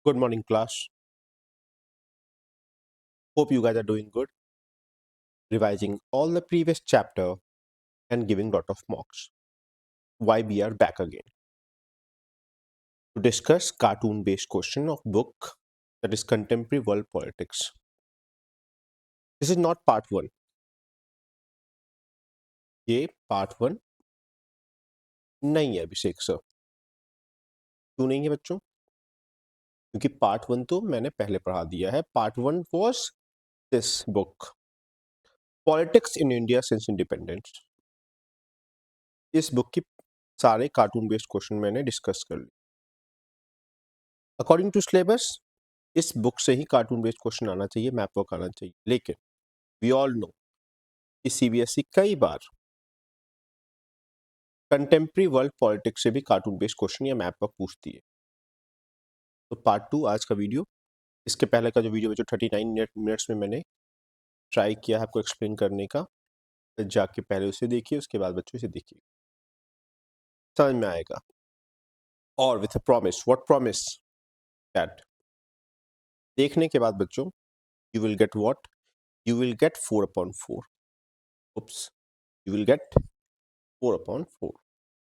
Good morning, class. Hope you guys are doing good, revising all the previous chapter and giving lot of mocks. Why we are back again to discuss cartoon-based question of book that is Contemporary World Politics. This is not part one. ये part one नहीं है अभिषेक sir. क्यों नहीं है बच्चों? क्योंकि part one तो मैंने पहले पढ़ा दिया है. Part one was this book, Politics in India since Independence. इस बुक की सारे कार्टून बेस्ड क्वेश्चन मैंने डिस्कस कर लिए. अकॉर्डिंग टू सिलेबस इस बुक से ही कार्टून बेस्ड क्वेश्चन आना चाहिए, मैप वर्क आना चाहिए. लेकिन वी ऑल नो कि सीबीएसई कई बार कंटेम्प्रेरी वर्ल्ड पॉलिटिक्स से भी कार्टून बेस्ड क्वेश्चन या मैप वर्क पूछती है. तो पार्ट टू आज का वीडियो. इसके पहले का जो वीडियो जो 39 मिनट्स में मैंने ट्राई किया है आपको एक्सप्लेन करने का, जाके पहले उसे देखिए, उसके बाद बच्चों इसे देखिए, समझ में आएगा. और with a promise. What promise? That देखने के बाद बच्चों you will get what? You will get 4/4. Oops, you will get 4/4.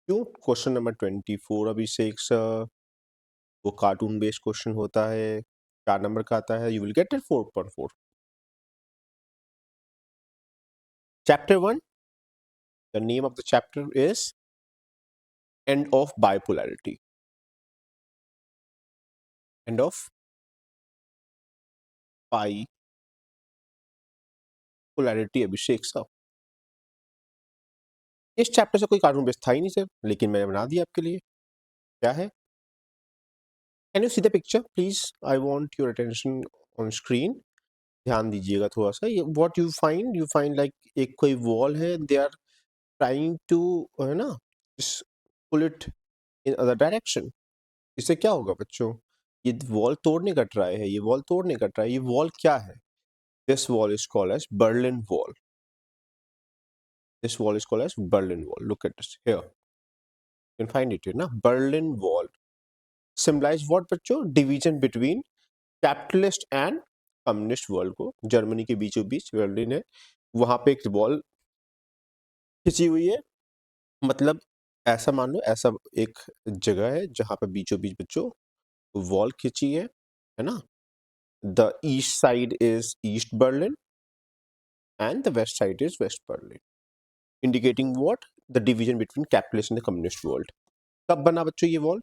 क्यों? क्वेश्चन नंबर 24 अभिषेक सर वो कार्टून बेस्ड क्वेश्चन होता है, 4 नंबर का आता है. You will get it 4/4. Chapter 1, the name of the chapter is end of bipolarity. End of bipolarity Abhishek sir. इस chapter से कोई कार्टून बेस्ड था ही नहीं सर, लेकिन मैंने बना दिया आपके लिए. क्या है? Can you see the picture please? I want your attention on screen. ध्यान दीजिएगा थोड़ा सा. ये व्हाट यू फाइंड लाइक एक कोई वॉल है, दे आर ट्राइंग टू, है ना, pull it in other direction. इससे क्या होगा बच्चों? ये वॉल तोड़ने का ट्राई है, ये वॉल तोड़ने का ट्राई. ये वॉल क्या है? This wall is called as Berlin wall. This wall is called as Berlin wall. Look at this here, you can find it here ना. बर्लिन वॉल सिंबलाइज व्हाट बच्चों? Division between capitalist and communist world को. Germany के बीचों बीच Berlin है, वहां पे एक wall खिंची हुई है. मतलब ऐसा मान लो, ऐसा एक जगह है जहां पर बीचों बीच बच्चों वॉल खिंची है ना. The east side is east Berlin and the west side is West Berlin, indicating what? The division between capitalist and the communist world. कब बना बच्चों ये वॉल?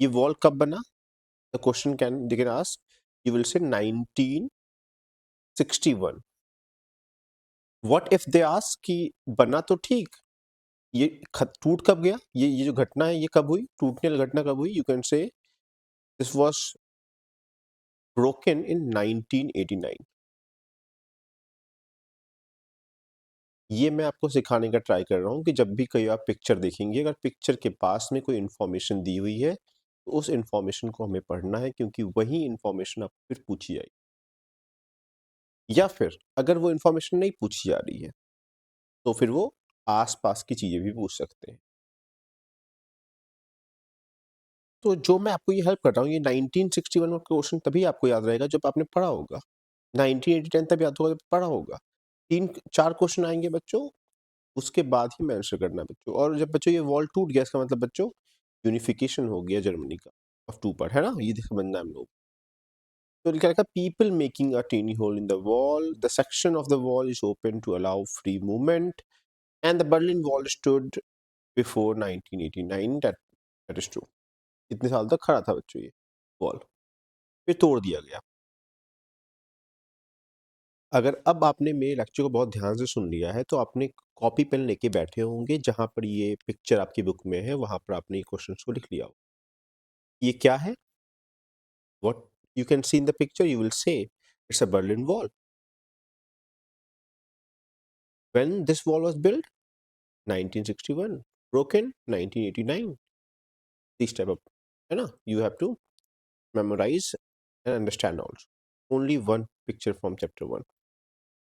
ये वॉल कब बना? The question they can ask. You will say 1961. What if they ask कि बना तो ठीक, ये टूट कब गया? ये जो घटना है ये कब हुई? टूटने वाली घटना कब हुई? You can say this was broken in 1989. ये मैं आपको सिखाने का ट्राई कर रहा हूँ कि जब भी कहीं आप पिक्चर देखेंगे, अगर पिक्चर के पास में कोई इन्फॉर्मेशन दी हुई है तो उस इन्फॉर्मेशन को हमें पढ़ना है, क्योंकि वही इन्फॉर्मेशन आपको फिर पूछी जाएगी. या फिर अगर वो इन्फॉर्मेशन नहीं पूछी जा रही है तो फिर वो आसपास की चीजें भी पूछ सकते हैं. तो जो मैं आपको ये हेल्प कर रहा हूँ, ये 1961 का क्वेश्चन तभी आपको याद रहेगा जब आपने पढ़ा होगा. 1989 तब याद होगा जब पढ़ा होगा. 3-4 क्वेश्चन आएंगे बच्चों, उसके बाद ही मैं आंसर करना है बच्चों. और जब बच्चों ये वॉल टूट गया, इसका मतलब बच्चों यूनिफिकेशन हो गया जर्मनी का ऑफ 2 पार्ट, है ना. ये समझना हम लोग. तो लिखा है people making a tiny hole in the wall, the section of the wall is open to allow free movement and the Berlin wall stood before 1989. That is true. इतने साल तक खड़ा था बच्चों ये वॉल, फिर तोड़ दिया गया. अगर अब आपने मेरे लेक्चर को बहुत ध्यान से सुन लिया है तो आपने कॉपी पेन लेके बैठे होंगे, जहां पर ये पिक्चर आपकी बुक में है वहां पर आपने ये क्वेश्चंस को लिख लिया हो. ये क्या है? What you can see in the picture, you will say it's a Berlin wall. When this wall was built? 1961. broken 1989. This type of, है ना. You have to memorize and understand also. Only one picture from chapter 1.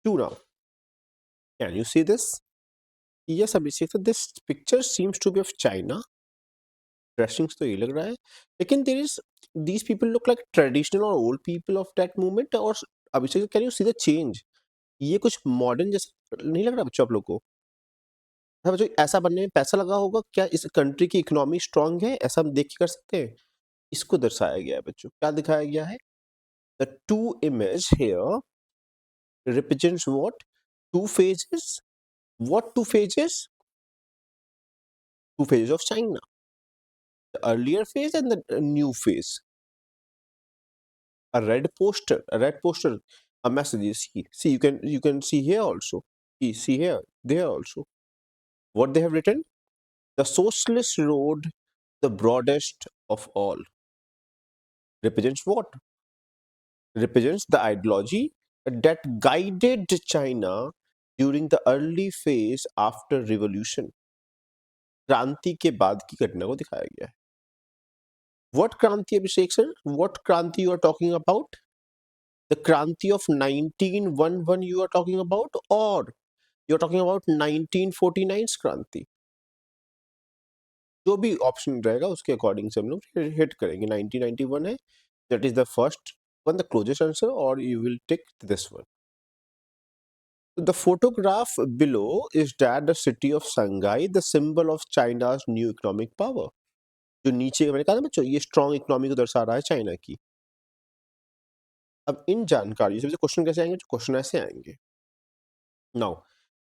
2 now. Can you see this? Yes, Abhishek, so this picture seems to be of China. Dressings तो ये लग रहा है, लेकिन there is these people look like traditional or old people of that movement? और अभिषेक, can you see the change? ये कुछ modern जैसा नहीं लग रहा बच्चों आप लोग को? हाँ बच्चों, ऐसा बनने में पैसा लगा होगा क्या? इस कंट्री की इकोनॉमी स्ट्रांग है, ऐसा हम देख के कर सकते हैं? इसको दर्शाया गया है बच्चों। क्या दिखाया गया है? The two image here represents what? Two phases. What two phases? Two phases of China. The earlier phase and the new phase. A red poster. A red poster. A message. See. You can see here also. See here. There also. What they have written? The socialist road, the broadest of all. Represents what? Represents the ideology that guided China during the early phase after revolution. क्रांति के बाद की घटना को दिखाया गया है। What क्रांति, अभिषेक सर? What क्रांति you are talking about? The क्रांति of 1911 you are talking about, or you are talking about 1949 क्रांति? जो भी ऑप्शन रहेगा उसके अकॉर्डिंग से हम लोग हिट करेंगे। 1991 है, that is the first one, the closest answer, or you will take this one. The photograph below is that the city of Shanghai, the symbol of China's new economic power. जो नीचे मैंने कहा ना बच्चों, ये strong economy को दर्शा रहा है चाइना की। अब इन जानकारियों से क्वेश्चन कैसे आएंगे? जो क्वेश्चन ऐसे आएंगे। नाउ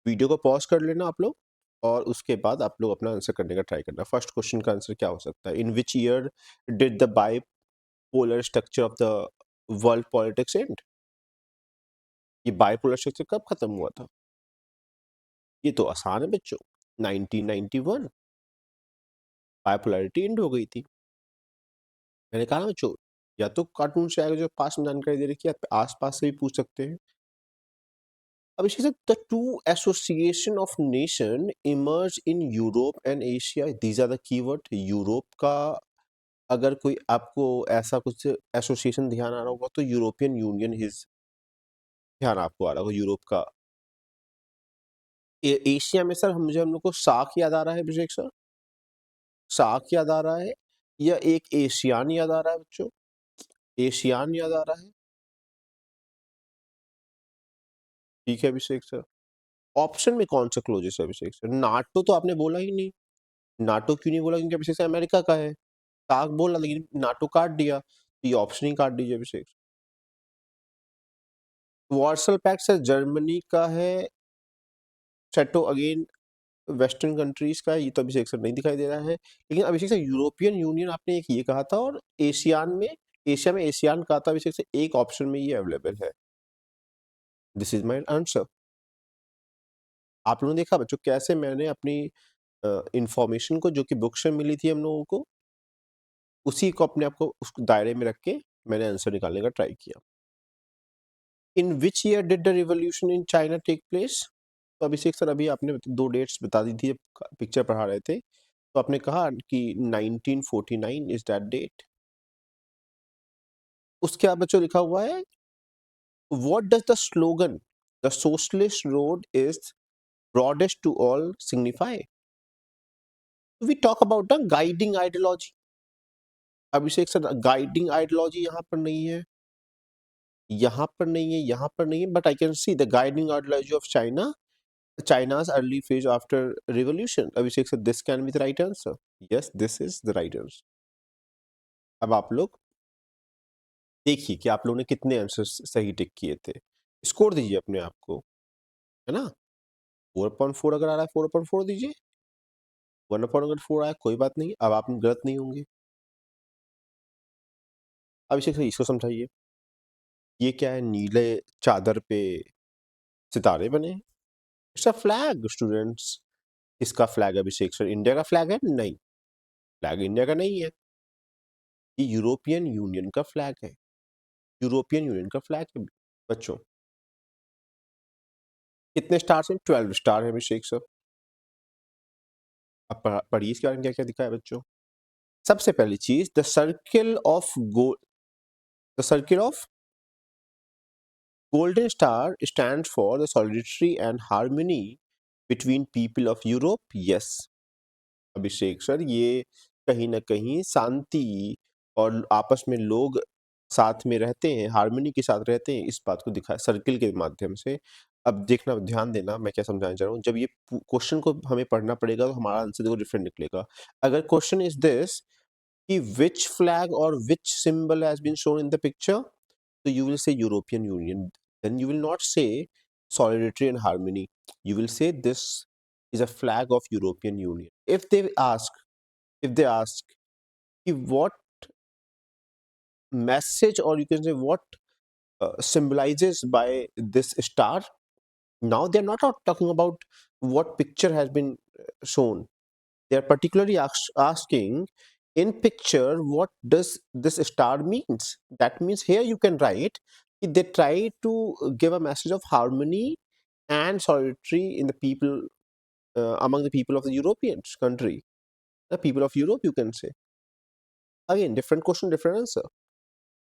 वीडियो को पॉज कर लेना आप लोग, और उसके बाद आप लोग अपना आंसर करने का ट्राई करना। फर्स्ट क्वेश्चन का आंसर क्या हो सकता है? In which year did the bipolar structure of the world politics end? ये बाइपोलर स्ट्रक्चर कब खत्म हुआ था? ये तो आसान है बच्चों, 1991 बाइपोलरिटी एंड हो गई थी। मैंने कहा ना बच्चों, या तो कार्टून से आएगा जो पास में जानकारी दे रखी है, आस पास से भी पूछ सकते हैं। अब इसी से the two association of nation emerge in Europe and Asia, these are the keyword. Europe का अगर कोई आपको ऐसा कुछ एसोसिएशन ध्यान आ रहा होगा तो यूरोपियन यूनियन हिज ध्यान आपको आ रहा होगा, यूरोप का। एशिया में सर हम लोग को सार्क याद आ रहा है अभिषेक सर? सार्क याद आ रहा है, या एक एशियान याद आ रहा है बच्चों? एशियान याद आ रहा है। ठीक है अभिषेक सर, ऑप्शन में कौन सा क्लोजेस्ट है अभिषेक सर? नाटो तो आपने बोला ही नहीं। नाटो क्यों नहीं बोला? क्योंकि अभिषेक सर अमेरिका का है। सार्क बोला लेकिन नाटो काट दिया, तो ये ऑप्शन ही काट दीजिए अभिषेक। वार्सल पैक्ट सर जर्मनी का है। सेटो अगेन वेस्टर्न कंट्रीज का है, ये तो अभिषेक सर नहीं दिखाई दे रहा है। लेकिन अभिषेक सर यूरोपियन यूनियन आपने एक ये कहा था, और एशिया में एशियान कहा था अभिषेक सर। एक ऑप्शन में ये अवेलेबल है। This is my answer. आप लोगों ने देखा बच्चों कैसे मैंने अपनी इंफॉर्मेशन को जो कि बुक से मिली थी हम लोगों को, उसी को अपने आप को उस दायरे में रख के मैंने आंसर निकालने का ट्राई किया। In which year did the revolution in China take place? तो अभिषेक सर अभी आपने दो डेट्स बता दी थी जब पिक्चर पढ़ा रहे थे, तो आपने कहा कि 1949 इज दैट डेट। उसके बाद बच्चों लिखा हुआ है, what does the slogan the socialist road is broadest to all signify? We talk about the guiding ideology. Abhishek sir guiding ideology यहाँ पर नहीं है, यहाँ पर नहीं है, यहाँ पर नहीं है, but I can see the guiding ideology of China, China's early phase after revolution. Abhishek said this can be the right answer. Yes, this is the right answer. अब आप लोग देखिए कि आप लोगों ने कितने आंसर सही टिक किए थे। स्कोर दीजिए अपने आप को, है ना? 4.4 अगर आ रहा है 4.4 दीजिए, 1 अगर 4 आया कोई बात नहीं, अब आप गलत नहीं होंगे। अभिषेक सर इसको समझाइए, ये क्या है? नीले चादर पे सितारे बने। It's a flag students. किसका फ्लैग है अभिषेक सर? इंडिया का फ्लैग है? नहीं, फ्लैग इंडिया का नहीं है, ये यूरोपियन यूनियन का फ्लैग है। यूरोपियन यूनियन का फ्लैग है बच्चों। कितने स्टार हैं? 12 स्टार है अभिषेक सर। अब पढ़िए इसके बारे में क्या क्या दिखा है बच्चों। सबसे पहली चीज, the circle of golden star stand for the solidity and harmony between people of Europe. Yes Abhishek sir, ये कहीं ना कहीं शांति और आपस में लोग साथ में रहते हैं, हार्मनी के साथ रहते हैं, इस बात को दिखाया सर्किल के माध्यम से। अब देखना, ध्यान देना मैं क्या समझाना चाह रहा हूँ। जब ये क्वेश्चन को हमें पढ़ना पड़ेगा तो हमारा आंसर देखो डिफरेंट निकलेगा। अगर क्वेश्चन इज दिस कि विच फ्लैग और which symbol has been shown in the picture, so you will say European Union. Then you will not say solidarity and harmony. You will say this is a flag of European Union. If they ask what message, or you can say what symbolizes by this star, now they're not talking about what picture has been shown. They're particularly asking in picture what does this star means. That means here you can write they try to give a message of harmony and solidarity in the people, among the people of the European country, the people of Europe, you can say. Again, different question, different answer.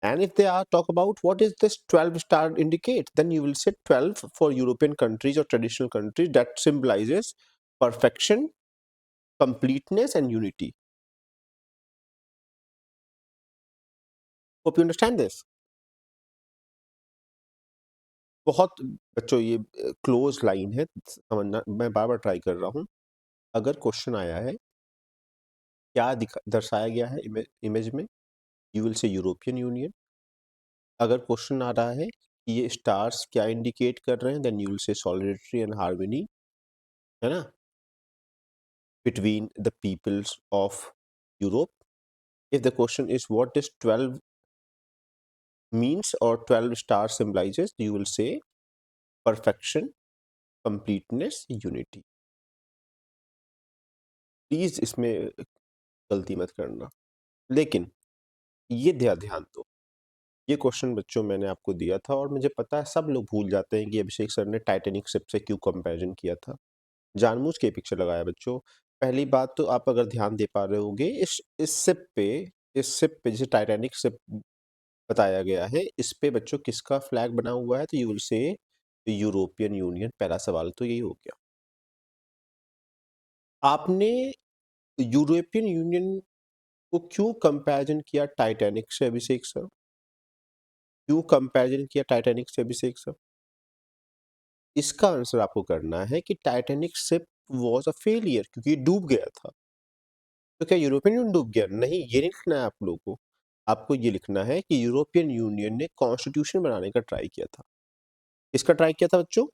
And if they are talk about what is this 12 star indicate, then you will say 12 for European countries or traditional countries, that symbolizes perfection, completeness and unity. Hope you understand this. बहुत बच्चों ये close line है, समझना, मैं बार बार try कर रहा हूँ। अगर क्वेश्चन आया है क्या दर्शाया गया है इमेज में, यू विल से यूरोपियन यूनियन। अगर क्वेश्चन आ रहा है कि ये स्टार्स क्या इंडिकेट कर रहे हैं, then you will say solidarity and harmony, है ना, between the peoples of Europe. If the question is what this 12 means or 12 stars symbolizes, you will say perfection, completeness, unity. Please इसमें गलती मत करना। लेकिन ये ध्यान दो, ये क्वेश्चन बच्चों मैंने आपको दिया था और मुझे पता है सब लोग भूल जाते हैं कि अभिषेक सर ने टाइटैनिक शिप से क्यों कंपैरिजन किया था। जानबूझ के पिक्चर लगाया बच्चों। पहली बात तो आप अगर ध्यान दे पा रहे होगे इस शिप पे जैसे टाइटैनिक शिप बताया गया है, इस पे बच्चों किसका फ्लैग बना हुआ है, तो यू विल से यूरोपियन यूनियन। पहला सवाल तो यही हो गया। आपने यूरोपियन यूनियन को क्यों कंपैरिजन किया टाइटैनिक से, अभिषेक सर? क्यों कंपैरिजन किया टाइटैनिक से, अभिषेक सर? इसका आंसर आपको करना है कि Titanic ship was a failure, क्योंकि डूब गया था। तो क्या यूरोपियन यूनियन डूब गया? नहीं, ये नहीं लिखना है आप लोगों को। आपको ये लिखना है कि यूरोपियन यूनियन ने कॉन्स्टिट्यूशन बनाने का ट्राई किया था। इसका ट्राई किया था बच्चों,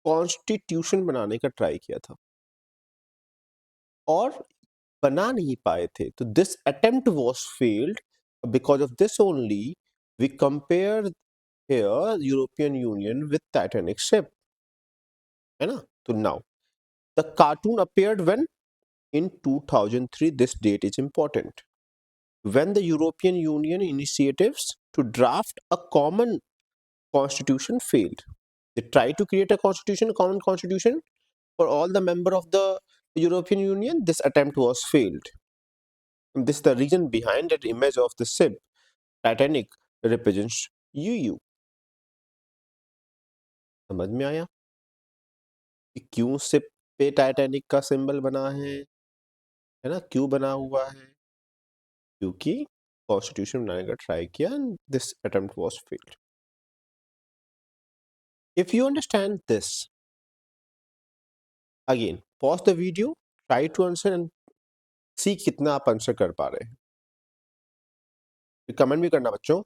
कॉन्स्टिट्यूशन बनाने का ट्राई किया था और बना नहीं पाए थे। तो this attempt was failed, because of this only we compare here European Union with Titanic ship, है ना। तो now the cartoon appeared when? In 2003, this date is important. When the European Union initiatives to draft a common constitution failed. They tried to create a constitution, a common constitution for all the member of the European Union. This attempt was failed. And this is the reason behind that image of the ship Titanic represents EU. समझ में आया कि क्यों ship पे Titanic का symbol बना है ना, क्यों बना हुआ है? क्योंकि कॉन्स्टिट्यूशन बनाने का ट्राई किया and this attempt was failed. If you understand this, again pause the video, try to answer and see कितना आप आंसर कर पा रहे हैं। कमेंट भी करना बच्चों,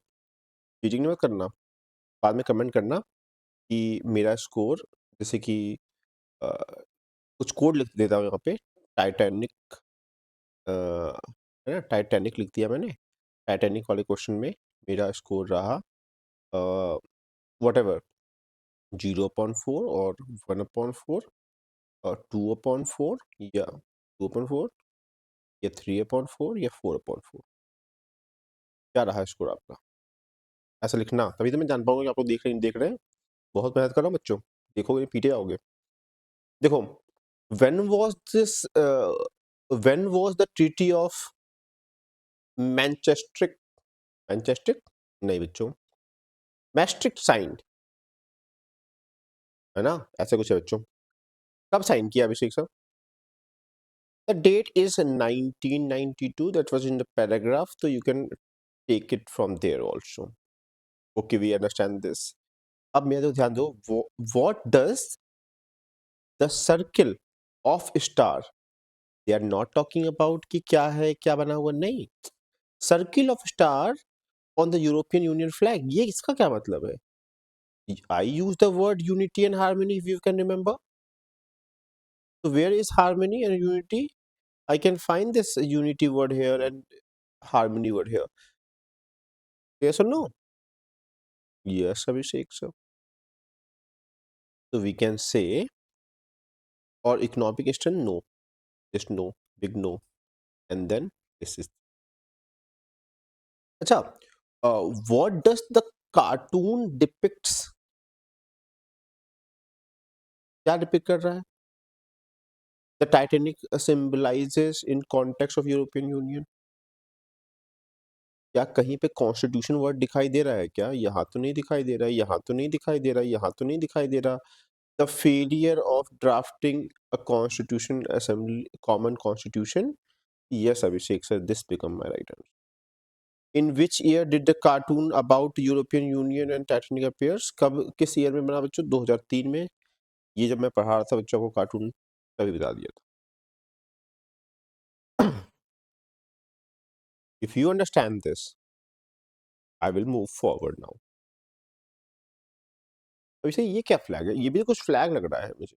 चीटिंग नहीं मत करना। बाद में कमेंट करना कि मेरा स्कोर, जैसे कि अ, कुछ कोड लिख देता हूँ यहाँ पे, टाइटैनिक, है ना, टाइटैनिक लिख दिया मैंने। टाइटैनिक वाले क्वेश्चन में मेरा स्कोर रहा वट एवर 0.4 और 1/4 और 2/4 या 2/4 या 3/4 या 4/4। क्या रहा स्कोर आपका? ऐसा लिखना, तभी तो मैं जान पाऊंगा कि आप लोग देख रहे हैं। बहुत मेहनत कर रहा हूँ बच्चों, देखोगे पीटे जाओगे। देखो, when was this when was the treaty of मैनचेस्ट्रिक मैनचेस्ट्रिक नहीं बच्चों, मैस्ट्रिक्ट साइन, है ना, ऐसा कुछ है बच्चों। कब साइन किया अभिषेक sir? The date is 1992. That was in the paragraph, so you can take it from there also. Okay, we understand this. अब मेरा तो ध्यान दो. What does the circle of star? They are not talking about कि क्या है क्या बना हुआ, नहीं. Circle of star on the European Union flag. ये इसका क्या मतलब है? I use the word unity and harmony, if you can remember. So where is harmony and unity? I can find this unity word here and harmony word here. Yes or no? Yes, Abhishek sir. So we can say, or economic extent, no. Just no. Big no. And then this is. Acha, what does the cartoon depicts? क्या depict कर रहा है? The Titanic symbolizes in context of European Union. क्या कहीं पे constitution word दिखाई दे रहा है क्या? यहाँ तो नहीं दिखाई दे रहा है, यहाँ तो नहीं दिखाई दे रहा है, यहाँ तो नहीं दिखाई दे रहा. The failure of drafting a constitution assembly, common constitution. Yes, Abhishek sir, this become my right answer. In which year did the cartoon about European Union and Titanic appears? कब किस ईयर में बना बच्चों? 2003 में. ये जब मैं पढ़ा रहा था बच्चों को कार्टून तभी बता दिया था. If you understand this, I will move forward now. अब इसे ये क्या फ्लैग है? ये भी कुछ फ्लैग लग रहा है मुझे.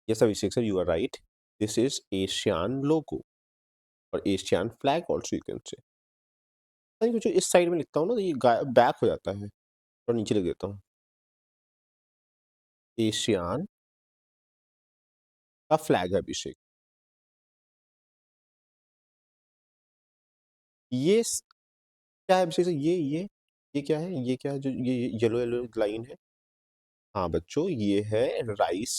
Yes, Abhishek sir, you are right. This is ASEAN logo और ASEAN flag also you can say. अरे कुछ इस साइड में लिखता हूँ ना तो ये बैक हो जाता है, और नीचे लिख देता हूँ. ASEAN का फ्लैग है अभिषेक. ये क्या है अभिषेक सर? ये क्या है? ये क्या है जो ये येलो येलो लाइन है? हाँ बच्चों, ये है राइस.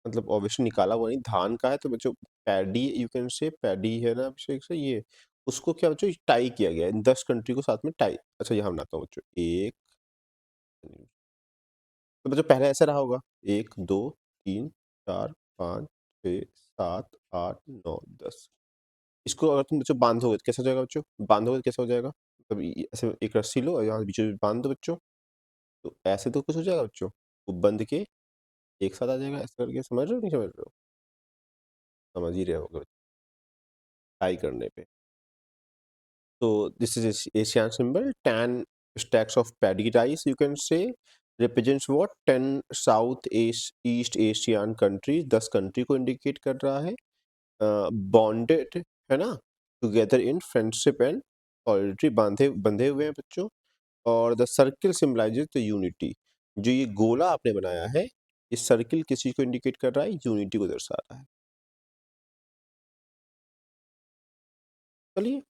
मतलब ऑब्वियसली निकाला हुआ नहीं, धान का है. तो बच्चों पैडी, यू कैन से पैडी है ना अभिषेक सर. ये उसको क्या बच्चों टाई किया गया है, 10 कंट्री को साथ में टाई. अच्छा यहाँ बनाता हूँ बच्चों. एक, तो बच्चों पहले ऐसा रहा होगा 1 2 3 4 5 6 7 8 9 10. इसको अगर तुम बच्चों बांधोगे तो कैसा हो जाएगा बच्चों? बांधोगे तो कैसा हो जाएगा? तब ऐसे एक रस्सी लो और यहाँ बीच में बांध दो बच्चों. तो ऐसे तो कुछ हो जाएगा बच्चों. वो बंध के एक साथ आ जाएगा ऐसा करके. समझ रहे हो नहीं समझ रहे हो? समझ ही रहे होगे टाई करने पे. So this is Asian symbol. 10 stacks of paddy rice, you can say, represents what? 10 South East Asian countries. 10 country को indicate कर रहा है. Bonded है ना, together in friendship and solidarity. बंधे हुए हैं बच्चों. और the circle symbolizes the unity. जो ये गोला आपने बनाया है, इस सर्किल किस चीज को इंडिकेट कर रहा है? यूनिटी को दर्शा रहा है. चलिए.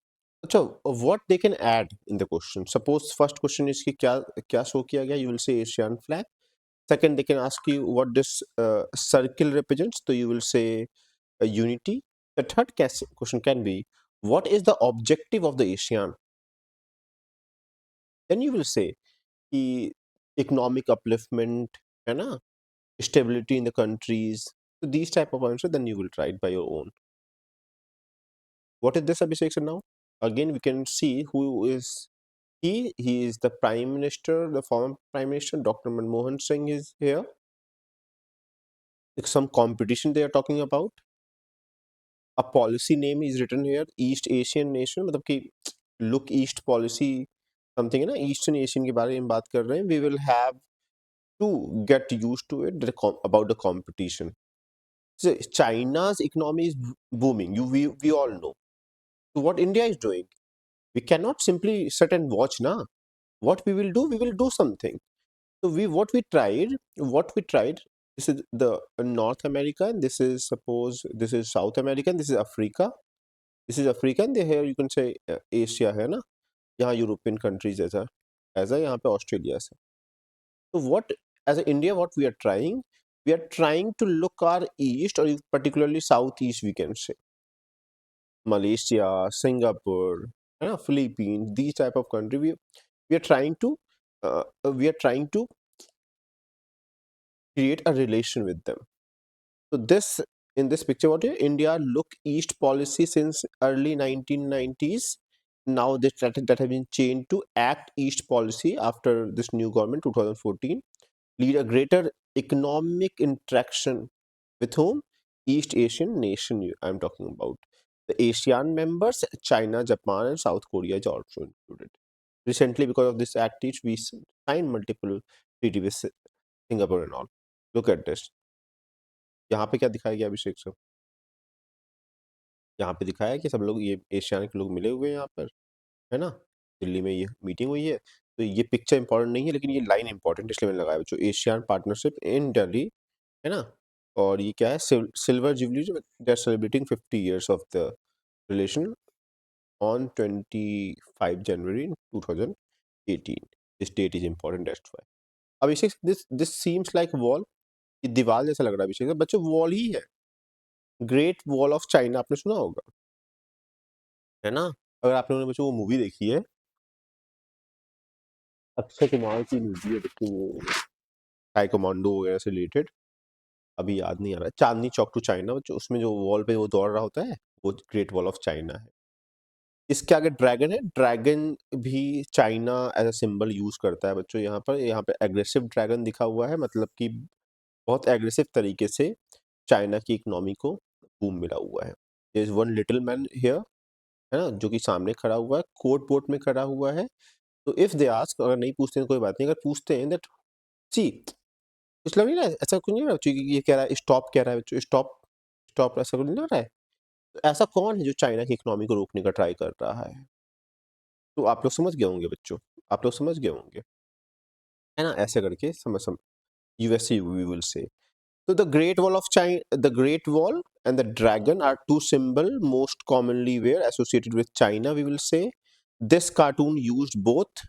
अच्छा, what they can add in the question? Suppose first question is कि क्या क्या शो किया गया? You will say Asian flag. Second, they can ask you what this circle represents. So you will say unity. The third question can be, what is the objective of the ASEAN? Then you will say कि economic upliftment है ना, stability in the countries. So these type of answer, then you will try it by your own. What is this Abhishek sir now? Again, we can see who is he is the Prime Minister, the former Prime Minister, Dr. Manmohan Singh is here. Some competition they are talking about. A policy name is written here, East Asian Nation. मतलब कि look East policy something है ना, Eastern Asian के बारे में बात कर रहे हैं. We will have to get used to it about the competition. So China's economy is booming. We all know. So what India is doing, we cannot simply sit and watch now. What we will do something. So what we tried, this is the North America, and this is suppose this is South America, and this is Africa. This is Africa, and here you can say Asia है ना, यहाँ European countries ऐसा यहाँ पे Australia से. So what as a India, what we are trying to look our east or particularly southeast, we can say Malaysia, Singapore, है ना, Philippines, these type of country. We are trying to create a relation with them. So this in this picture, what here? India look east policy since early 1990s. Now that has been changed to act east policy after this new government 2014. Lead a greater economic interaction with whom? East Asian nation I'm talking about. The ASEAN members, China, Japan, and South Korea is also included. Recently, because of this act, each we signed multiple treaty with Singapore and all. Look at this. यहाँ पे क्या दिखाया गया अभिषेक sir? यहाँ पे दिखाया है कि सब लोग ये एशियान के लोग मिले हुए हैं यहाँ पर, है ना? दिल्ली में ये मीटिंग हुई है। तो ये पिक्चर इंपॉर्टेंट नहीं है, लेकिन ये लाइन इंपॉर्टेंट इसलिए मैंने लगाया बच्चों। एशियान पार्टनरशिप इन दिल्ली, है ना? और ये क्या है? Silver jubilee, they are celebrating 50 years of the relation on 25 January 2018। This date is important, that's why. Abhishek, this seems like wall. ये दीवार जैसा लग रहा है अभिषेक सर। बच्चों वॉल ही है। ग्रेट वॉल ऑफ चाइना आपने सुना होगा, है ना? अगर आप लोगों ने बच्चों वो मूवी देखी है, अक्षय कुमार की मूवी है बच्चों, वो हाई कमांडो वगैरह से रिलेटेड, अभी याद नहीं आ रहा है, चांदनी चौक टू चाइना बच्चों, उसमें जो वॉल पे वो दौड़ रहा होता है, वो ग्रेट वॉल ऑफ चाइना है। इसके आगे ड्रैगन है। ड्रैगन भी China as a symbol use करता है बच्चों। यहाँ पे एग्रेसिव ड्रैगन दिखा हुआ है, मतलब कि बहुत एग्रेसिव तरीके से चाइना की इकोनॉमी को बूम मिला हुआ है। There is one little man here, है ना, जो कि सामने खड़ा हुआ है, कोट पोर्ट में खड़ा हुआ है। तो इफ दे आस्क, अगर नहीं पूछते हैं तो कोई बात नहीं, अगर पूछते हैं दैट सी, कुछ लग नहीं रहा है, ऐसा कुछ नहीं लग रहा बच्चों कि ये कह रहा है स्टॉप, कह रहा है बच्चों स्टॉप स्टॉप, ऐसा कुछ नहीं लग रहा है। तो ऐसा कौन है जो चाइना की इकोनॉमी को रोकने का ट्राई कर रहा है? तो आप लोग समझ गए होंगे बच्चों, आप लोग समझ गए होंगे, है ना? ऐसे करके समझ USA we will say. So the Great Wall of China, the Great Wall and the dragon are two symbols most commonly were associated with China, we will say. This cartoon used both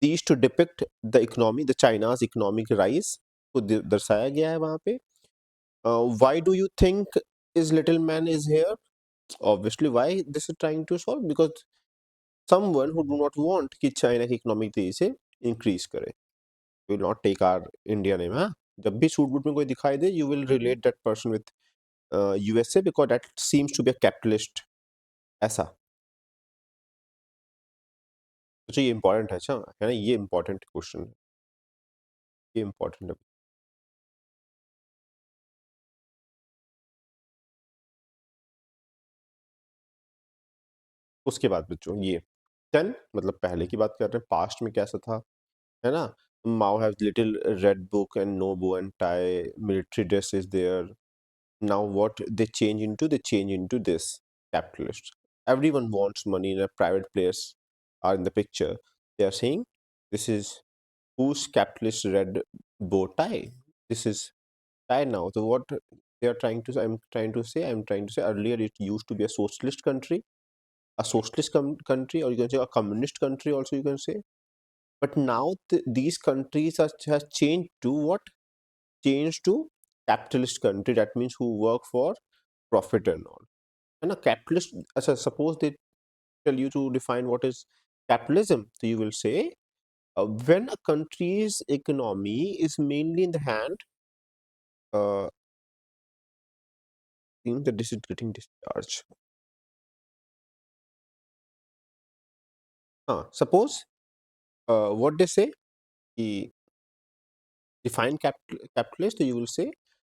these to depict the economy, the China's economic rise को दर्शाया गया है वहाँ पे। Why do you think is little man is here? Obviously, why this is trying to solve? Because someone who do not want कि China की economic तेजी से इंक्रीज करे will not take our India name, हाँ? जब भी suit boot में कोई दिखाई दे, you will relate that person with USA because that seems to be a capitalist, ऐसा। तो ये इंपॉर्टेंट है, अच्छा है ना? ये इंपॉर्टेंट क्वेश्चन है, ये इंपॉर्टेंट है। उसके बाद बच्चों ये 10 मतलब पहले की बात कर रहे हैं, पास्ट में कैसा था, है ना? Mao have little red book and no bow and tie, military dress is there. Now what they change into this capitalist. Everyone wants money, and private players are in the picture. They are saying this is whose capitalist red bow tie. This is tie now. So what they are trying to I'm trying to say earlier it used to be a socialist country, country, or you can say a communist country also, you can say. But now these countries has changed to what? Changed to capitalist country. That means who work for profit and all. And a capitalist, suppose they tell you to define what is capitalism, so you will say when a country's economy is mainly in the hand, uh, in the this is getting discharged. Suppose what they say, the define capitalist, you will say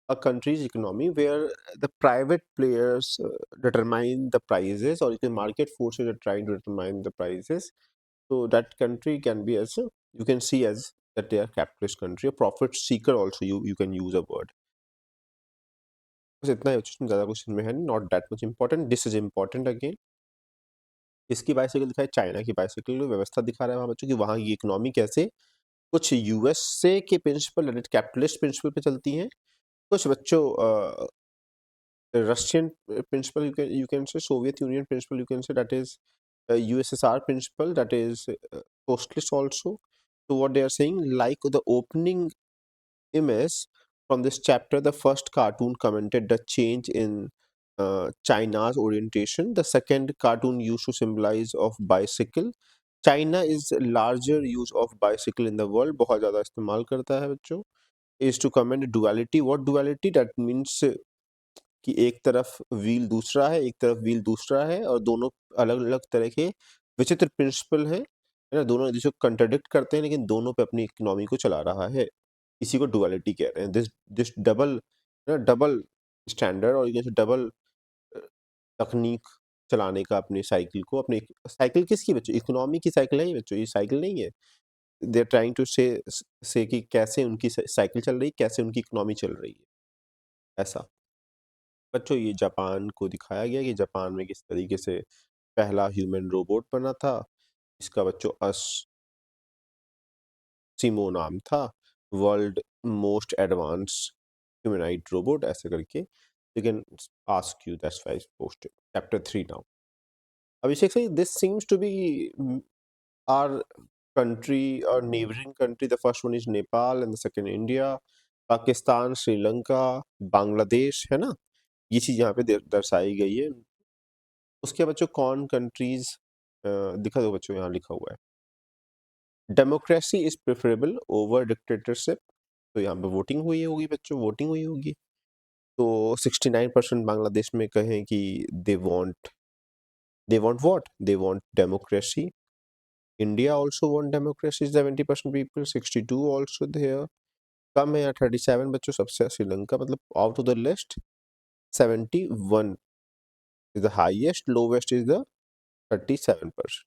a country's economy where the private players determine the prices, or the market forces are trying to determine the prices. So that country can be as you can see as that they are capitalist country, a profit seeker also, you can use a word. बस इतना ही बच्चों, ज़्यादा कुछ इनमें है नहीं, not that much important. This is important again. इसकी bicycle दिखाई, चाइना की बाइसिकल व्यवस्था दिखा रहा है वहाँ बच्चों की, वहाँ की इकोनॉमी कैसे कुछ यूएसए के प्रिंसिपल कैपिटलिस्ट प्रिंसिपल पे चलती हैं, कुछ बच्चों Russian principal, you can say Soviet Union principle, you can say that is USSR principle, that is socialist also. So what they are saying, like the opening image from this chapter, the first cartoon commented the change in China's orientation. The second cartoon used to symbolize of bicycle. China is larger use of bicycle in the world, बहुत ज़्यादा इस्तेमाल करता है बच्चों। is to comment duality. What duality? That means कि एक तरफ wheel दूसरा है, एक तरफ व्हील दूसरा है और दोनों अलग-अलग तरह के विचित्र प्रिंसिपल हैं, है ना? दोनों एक-दूसरे को कंट्राडिक्ट करते हैं लेकिन दोनों पे अपनी इकोनॉमी को चला रहा है। इसी को डुअलिटी कह रहे हैं। This this double double standard और ये डबल अ, तकनीक चलाने का अपनी साइकिल को अपनी साइकिल किसकी बच्चों? इकोनॉमी की साइकिल है ये बच्चों, ये साइकिल नहीं है। दे आर ट्राइंग टू से कि कैसे उनकी साइकिल चल रही है, कैसे उनकी इकोनॉमी चल रही है, ऐसा। बच्चों ये जापान को दिखाया गया कि जापान में किस तरीके से पहला ह्यूमन रोबोट बना था। इसका बच्चों सिमो नाम था, world most advance humanoid robot ऐसे करके। You can ask you that's why posted chapter 3 now. Abhishek sir, this seems to be our country or neighboring country. The first one is Nepal and the second India, Pakistan, Sri Lanka, Bangladesh, है ना? ये चीज़ यहाँ पे दर्शाई गई है। उसके बच्चों कौन कंट्रीज दिखा दो बच्चों, यहाँ लिखा हुआ है democracy is preferable over dictatorship. तो यहाँ पे वोटिंग हुई होगी बच्चों, वोटिंग हुई होगी। तो 69% बांग्लादेश में कहें कि they want what, they want democracy. India also want democracy, 70% people, 62 also there. कम है यहाँ 37 बच्चों सबसे। श्रीलंका मतलब out of the list 71 is the highest, lowest is the 37%।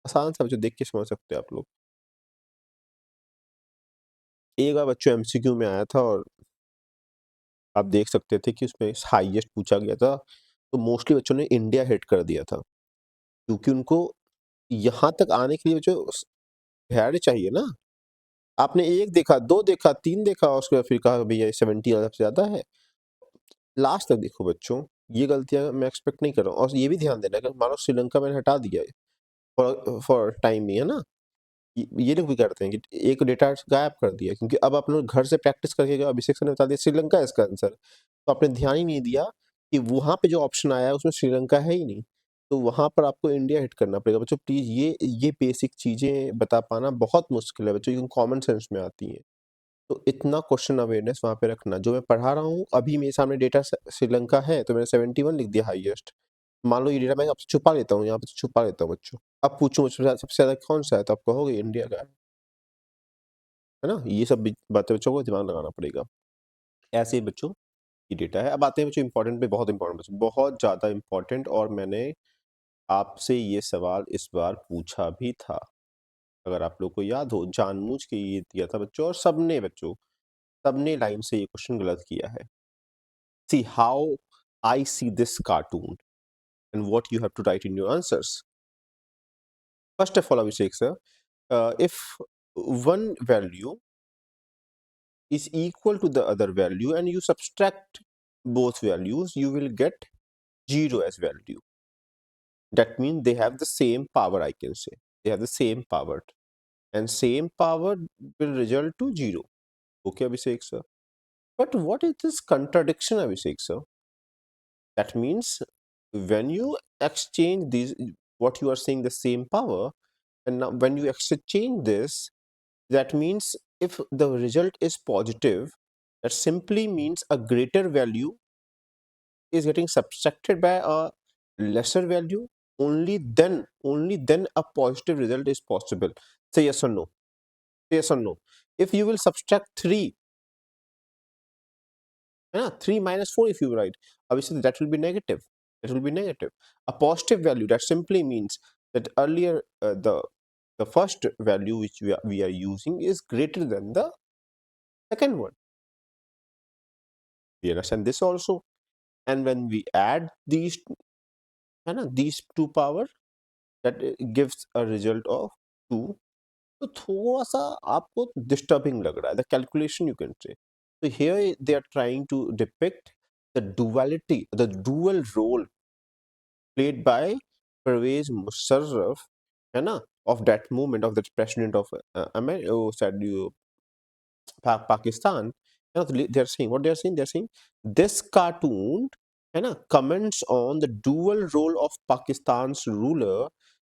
आसान सा बच्चों, देख के समझ सकते हैं आप लोग। एक बार बच्चों एमसीक्यू में आया था और आप देख सकते थे कि उसमें हाईएस्ट पूछा गया था, तो मोस्टली बच्चों ने इंडिया हिट कर दिया था, क्योंकि उनको यहाँ तक आने के लिए बच्चों धैर्य चाहिए ना। आपने 1 देखा, 2 देखा, 3 देखा और उसके बाद फिर कहा भैया 70 सबसे ज़्यादा है। लास्ट तक देखो बच्चों, ये गलतियाँ मैं एक्सपेक्ट नहीं कर रहा हूँ। और ये भी ध्यान देना अगर मानो श्रीलंका मैंने हटा दिया है फॉर टाइम ही, है ना? ये लोग भी करते हैं कि एक डेटा गायब कर दिया, क्योंकि अब आप लोग घर से प्रैक्टिस करके गए, अभिषेक सर ने बता दिया श्रीलंका है इसका आंसर, तो आपने ध्यान ही नहीं दिया कि वहाँ पे जो ऑप्शन आया है उसमें श्रीलंका है ही नहीं, तो वहाँ पर आपको इंडिया हिट करना पड़ेगा बच्चों। प्लीज़ ये बेसिक चीज़ें बता पाना बहुत मुश्किल है बच्चों, क्योंकि कॉमन सेंस में आती हैं। तो इतना क्वेश्चन अवेयरनेस वहाँ पे रखना। जो मैं पढ़ा रहा हूँ अभी मेरे सामने डेटा श्रीलंका है, तो मैंने 71 लिख दिया हाईएस्ट। मान लो ये डेटा मैं आपसे छुपा लेता हूँ, यहाँ पे छुपा लेता हूँ बच्चों। अब पूछूँ मुझसे सबसे ज़्यादा कौन सा है, तो आप कहोगे इंडिया का है ना? ये सब भी बातें बच्चों को दिमाग लगाना पड़ेगा। ऐसे ही बच्चों ये डेटा है। अब आते हैं बच्चों इम्पोर्टेंट पे, बहुत इम्पोर्टेंट बच्चों, बहुत ज़्यादा इम्पोर्टेंट, और मैंने आपसे ये सवाल इस बार पूछा भी था। अगर आप लोग को याद हो, जानबूझ के ये दिया था बच्चों, और सबने लाइन से ये क्वेश्चन गलत किया है। See how I see this cartoon and what you have to write in your answers. First of all, Abhishek sir, if one value is equal to the other value and you subtract both values, you will get 0 as value. That means they have the same power, I can say. They have the same power. And same power will result to 0. Okay, Abhishek sir. But what is this contradiction, Abhishek sir? That means when you exchange these, what you are saying, the same power, and now when you exchange this, that means if the result is positive, that simply means a greater value is getting subtracted by a lesser value. Only then a positive result is possible. Say yes or no. Say yes or no. If you will subtract 3, yeah, 3 minus 4 if you write, obviously that will be negative. It will be negative. A positive value, that simply means that earlier the first value which we are using is greater than the second one. We understand this also. And when we add these, these two power, that gives a result of 2. तो थोड़ा सा आपको disturbing लग रहा है, the calculation you can say. तो here they are trying to depict the duality, the dual role played by Pervez Musharraf, है ना, of that movement of the president of said you Pakistan. You know, they're saying what they're saying. This cartoon, है ना, comments on the dual role of Pakistan's ruler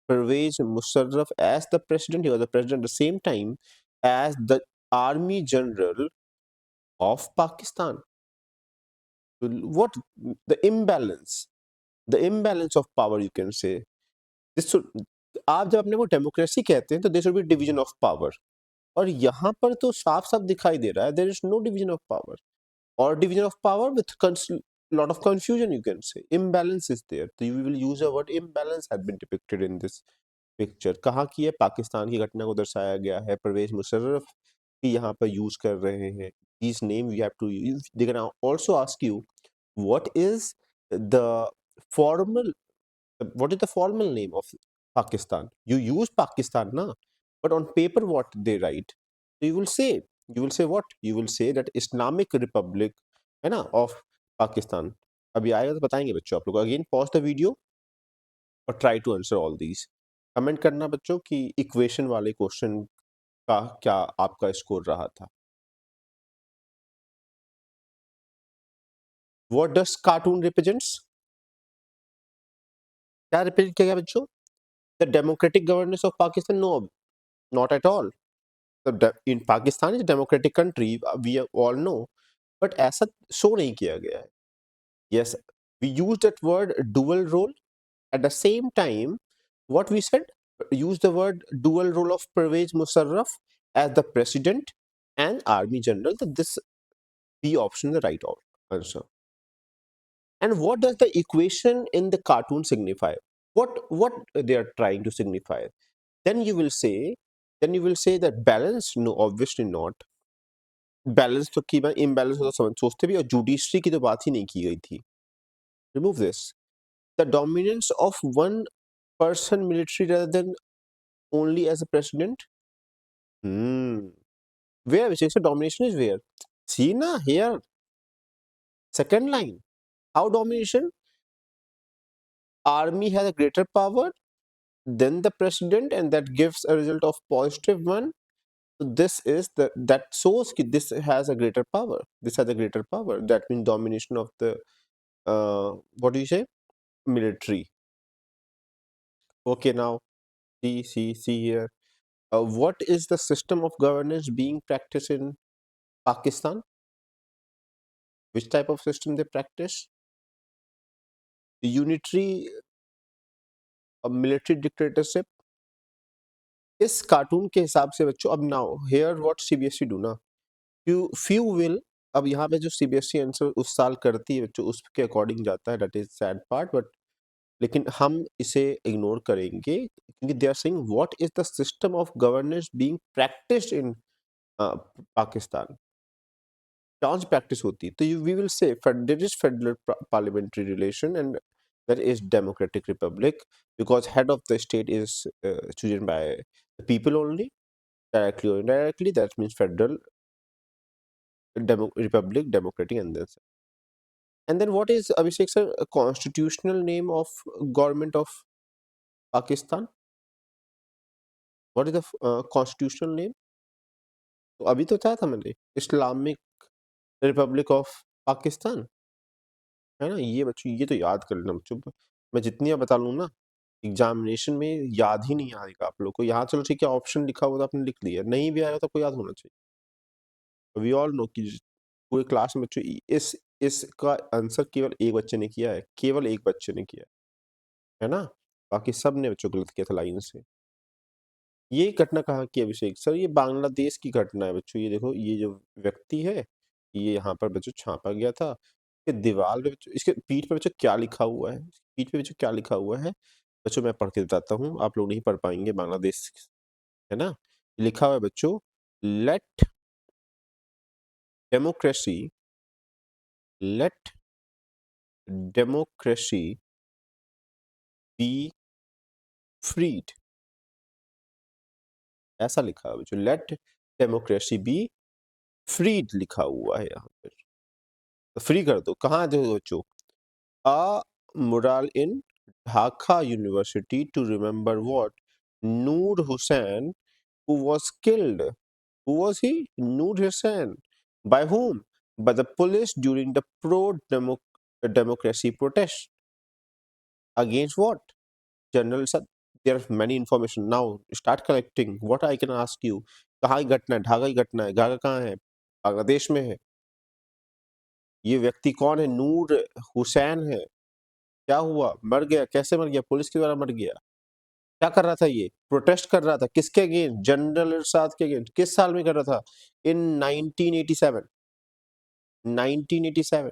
Pervez Musharraf as the president. He was the president at the same time as the army general of Pakistan. What the imbalance of power, you can say. This should, आप जब अपने को democracy कहते हैं तो there should be division of power, और यहाँ पर तो साफ साफ दिखाई दे रहा है there is no division of power, or division of power with lot of confusion, you can say. Imbalance is there, so you will use a word imbalance has been depicted in this picture. कहाँ की है? पाकिस्तान की घटना को दर्शाया गया है, परवेज मुशर्रफ भी यहाँ पर यूज कर रहे हैं. These name you have to use. They can also ask you what is the formal what is the formal name of Pakistan? You use Pakistan, na? But on paper, what they write? So you will say what? You will say that Islamic Republic, है ना, of Pakistan. अभी आएगा तो बताएंगे बच्चों आप लोग. Again, pause the video और try to answer all these. Comment करना बच्चों कि इक्वेशन वाले क्वेश्चन का क्या आपका स्कोर रहा था. What does cartoon represents? क्या रिप्रेजेंट किया गया बच्चों? The democratic governance of Pakistan? No, not at all. In Pakistan is a democratic country, we all know, but ऐसा शो नहीं किया गया है. Yes, we use that word dual role. At the same time, what we said, use the word dual role of Pervez Musharraf as the president and army general. That this B option the right answer. And what does the equation in the cartoon signify? What they are trying to signify? Then you will say that balance. No, obviously not. Balance तो की imbalance तो समझ सोचते भी, और judiciary की तो बात ही नहीं की गई थी. Remove this. The dominance of one person military rather than only as a president. Where which is the domination is where? See na here. Second line. How domination? Army has a greater power than the president, and that gives a result of positive one. So this is that shows that this has a greater power. This has a greater power. That means domination of the what do you say? Military. Okay, now see here. What is the system of governance being practiced in Pakistan? Which type of system they practice? The unitary military dictatorship. इस cartoon के हिसाब से बच्चों, अब now here what CBSE do ना, few will, अब यहाँ पे जो सीबीएसई आंसर उस साल करती है बच्चों उसके अकॉर्डिंग जाता है. That is sad part, but लेकिन हम इसे इग्नोर करेंगे क्योंकि they are saying what is the system of governance being practised in Pakistan. Chance practice होती है तो we will say there is federal parliamentary relation and that is democratic republic because head of the state is chosen by the people only, directly or indirectly. That means federal republic, democratic, and then what is Abhishek sir a constitutional name of government of Pakistan? What is the constitutional name? तो अभी तो था मैंने Islamic Republic of Pakistan, है ना. ये बच्चों ये तो याद कर लेना बच्चों. मैं जितनी बता लूँ ना एग्जामिनेशन में याद ही नहीं आएगा आप लोग को. यहाँ चलो ठीक है ऑप्शन लिखा हुआ तो आपने लिख लिया, नहीं भी आएगा तो आपको याद होना चाहिए. वी ऑल नो कि पूरे क्लास में बच्चों इसका आंसर केवल एक बच्चे ने किया है, केवल एक बच्चे ने किया है ना. बाकी सब ने बच्चों गलत किया था लाइन से. ये घटना कहाँ की है अभिषेक सर? ये बांग्लादेश की घटना है बच्चों. ये देखो ये जो व्यक्ति है ये यहाँ पर बच्चों छापा गया था. दीवार पे बच्चों इसके पीठ पे बच्चों क्या लिखा हुआ है? पीठ पे बच्चों क्या लिखा हुआ है बच्चों? मैं पढ़ के बताता हूँ, आप लोग नहीं पढ़ पाएंगे. बांग्लादेश है ना. लिखा हुआ है बच्चों लेट डेमोक्रेसी बी फ्रीड. ऐसा लिखा है बच्चों. लेट डेमोक्रेसी बी फ्रीड लिखा हुआ है यहाँ पर. तो फ्री कर दो. कहाँ दो बच्चों? A mural in Dhaka University to remember what? Noor Hussain, who was killed. Who was he? Noor Hussain. By whom? By the police during the pro-democracy protest. Against what? General sir, there are many information. Now start collecting. What I can ask you? कहाँ की घटना है? ढाका की घटना है. ढाका कहाँ है? बांग्लादेश में है. ये व्यक्ति कौन है? नूर हुसैन है। क्या हुआ? मर गया। कैसे मर गया? पुलिस के द्वारा मर गया। क्या कर रहा था ये? प्रोटेस्ट कर रहा था। किसके अगेंस्ट? जनरल इरशाद के अगेंस्ट। किस साल में कर रहा था? इन 1987। 1987।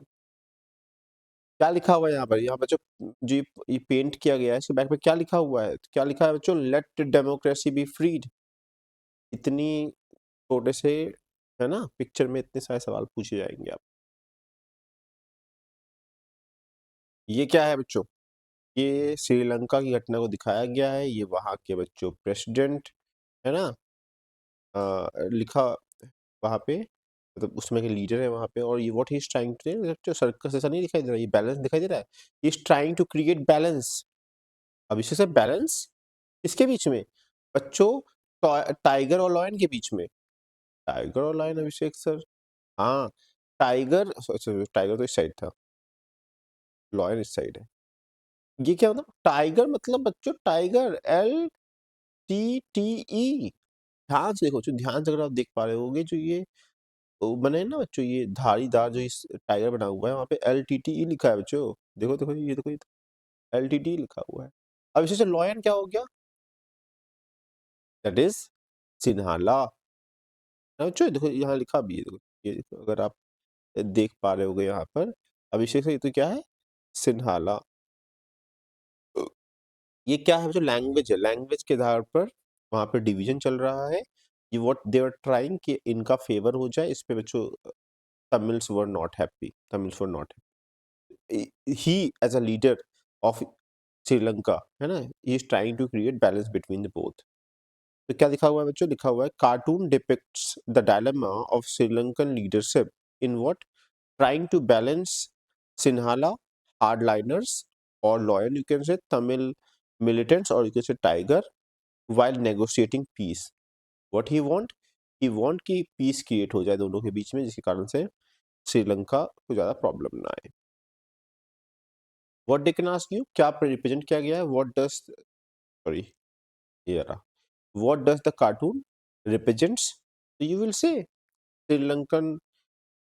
क्या लिखा हुआ है यहाँ पर? यहाँ बच्चों जो ये पेंट किया गया है इसके बैक पे क्या लिखा हुआ है? क्या लिखा है बच्चों? Let democracy be freed. इतनी छोटे से, है ना, पिक्चर में इतने सारे सवाल पूछे जाएंगे आप। ये क्या है बच्चों? ये श्रीलंका की घटना को दिखाया गया है। ये वहाँ के बच्चों प्रेसिडेंट, है ना, लिखा वहाँ पे, मतलब उसमें के लीडर है वहाँ पे। और ये what he is trying to, बच्चों सर्कस ऐसा नहीं दिखाई दे रहा, ये बैलेंस दिखाई दे रहा है। He is trying to create balance. अब इसे से बैलेंस किसके बीच में बच्चों? टाइगर और लॉयन के बीच में। टाइगर और लॉयन, अभिषेक सर? हाँ, टाइगर, टाइगर तो इस साइड था, लॉयन इस साइड है। ये क्या मतलब? टाइगर मतलब बच्चों टाइगर, LTTE। ध्यान से देखो बच्चों, ध्यान से अगर आप देख पा रहे होगे, जो ये बने हैं ना बच्चों, ये धारीदार जो इस टाइगर बना हुआ है, वहाँ पे LTTE लिखा है बच्चों। देखो देखो, ये देखो, ये LTTE लिखा हुआ है। अब इसे से लॉयन क्या हो गया? That is Sinhala. बच्चों देखो यहाँ लिखा भी है, देखो ये देखो, अगर आप देख पा रहे होगे यहाँ पर, अभिषेक से, ये तो क्या है? सिन्हाला। ये क्या है बच्चों? लैंग्वेज है। लैंग्वेज के आधार पर वहाँ पे डिवीजन चल रहा है। ये व्हाट दे आर ट्राइंग कि इनका फेवर हो जाए इस पे बच्चों। Tamils were not happy. Tamils were not happy. He as a leader of Sri Lanka, है ना, he is trying to create balance between the both. तो क्या लिखा हुआ है बच्चों? लिखा हुआ है cartoon depicts the dilemma of Sri Lankan leadership in what trying to balance Sinhala hardliners or loyal, you can say Tamil militants, or you can say Tiger, while negotiating peace. What he want? He want कि peace create हो जाए दोनों के बीच में, जिसके कारण से श्रीलंका को ज़्यादा प्रॉब्लम ना आए। What they can ask you? क्या रिप्रेजेंट किया गया है? What does, sorry, ये रहा, what does the cartoon represents? So you will say Sri Lankan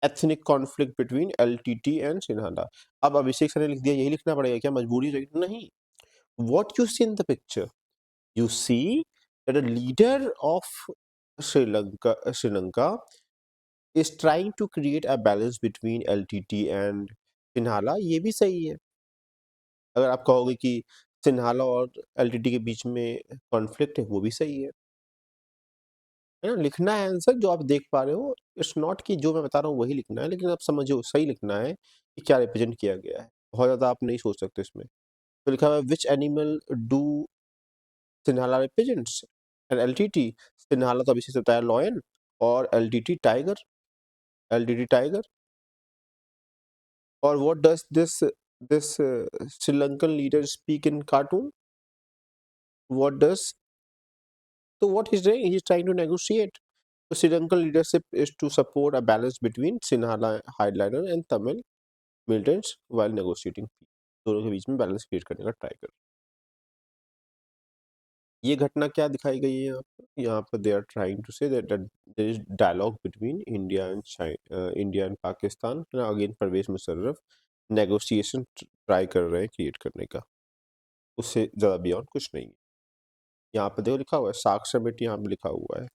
ethnic conflict between LTT and Sinhala. अब अभिषेक सर ने लिख दिया, यही लिखना पड़ेगा क्या? मजबूरी है? नहीं। What you see in the picture, you see that a leader of Sri Lanka is trying to create a balance between LTT and Sinhala. ये भी सही है। अगर आप कहोगे कि सिन्हाला और LTT के बीच में कॉन्फ्लिक्ट है, वो भी सही है ना। लिखना है आंसर जो आप देख पा रहे हो। इट्स नॉट कि जो मैं बता रहा हूँ वही लिखना है, लेकिन आप समझो सही लिखना है कि क्या रिप्रेजेंट किया गया है। बहुत ज़्यादा आप नहीं सोच सकते इसमें। तो लिखा हुआ है which animal do Sinhala represents and LTT। Sinhala तो अभी से बताया लॉयन, और LTT टाइगर। LTT tiger. और what does this Sri Lankan leader speak in cartoon? What does, तो what he is doing? He is trying to negotiate. So Sri Lankan leadership is to support a balance between Sinhala hardliner and Tamil militants while negotiating peace. दोनों के बीच में balance create करने का try कर। ये घटना क्या दिखाई गई है यहाँ पर? यहाँ पर they are trying to say that there is dialogue between India and India and Pakistan. Again Pervez Musharraf negotiation try कर रहे हैं क्रिएट करने का, उससे ज़्यादा बियॉन्ड कुछ नहीं है। यहाँ पर देखो लिखा हुआ है सार्क समिट, यहाँ पे लिखा हुआ है।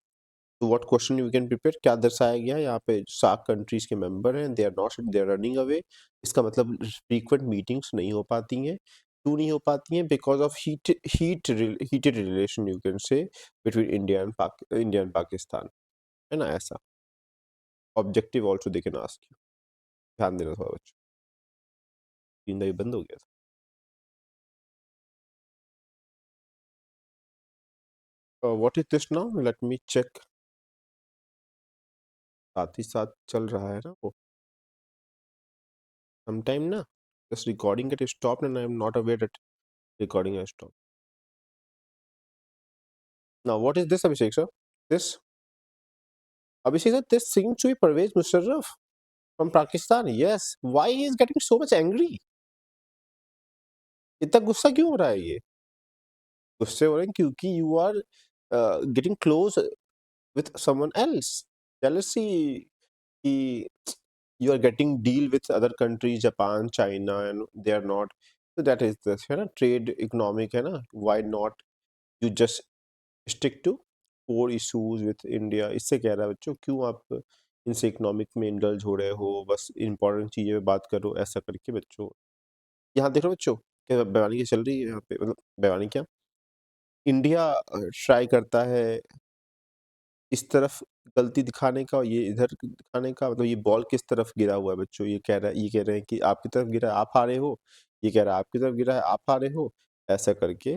तो what question you can prepare, क्या दर्शाया गया है यहाँ पे? सार्क कंट्रीज के मेंबर हैं, they are not, they are running away. इसका मतलब फ्रीक्वेंट मीटिंग्स नहीं हो पाती हैं। क्यों नहीं हो पाती हैं? Because of heated relation, you can से, बिटवीन इंडिया एंड पाकिस्तान, है ना। ऐसा objective also they can ask you. ध्यान देना थोड़ा बच्चों, जिंदा ये बंद हो गया था। What is this now? Let me check. साथ ही साथ चल रहा है ना वो sometime ना, this recording get stopped and I am not aware that recording has stopped. Now, what is this, Abhishek sir? This, Abhishek sir, this seems to be Parvez Musharraf from Pakistan. Yes. Why he is getting so much angry? इतना गुस्सा क्यों हो रहा है ये? गुस्से हो रहे हैं क्योंकि you are getting close with someone else. Jealousy की you are getting deal with other countries, Japan, China, and they are not. So that is this है ना, trade economic है ना, why not you just stick to core issues with India। इससे कह रहा है बच्चों, क्यों आप इनसे इकोनॉमिक में इंडल्ज हो रहे हो, बस इंपॉर्टेंट चीज़ें पे बात करो, ऐसा करके बच्चों। यहाँ देखो बच्चों, क्या बेईमानी क्या चल रही है यहाँ पे, मतलब बेईमानी क्या, इंडिया ट्राई करता है इस तरफ गलती दिखाने का और ये इधर दिखाने का, मतलब ये बॉल किस तरफ गिरा हुआ है बच्चों, ये कह रहे हैं कि आपकी तरफ गिरा है आप हारे हो, ये कह रहा है आपकी तरफ गिरा है आप हारे हो, ऐसा करके।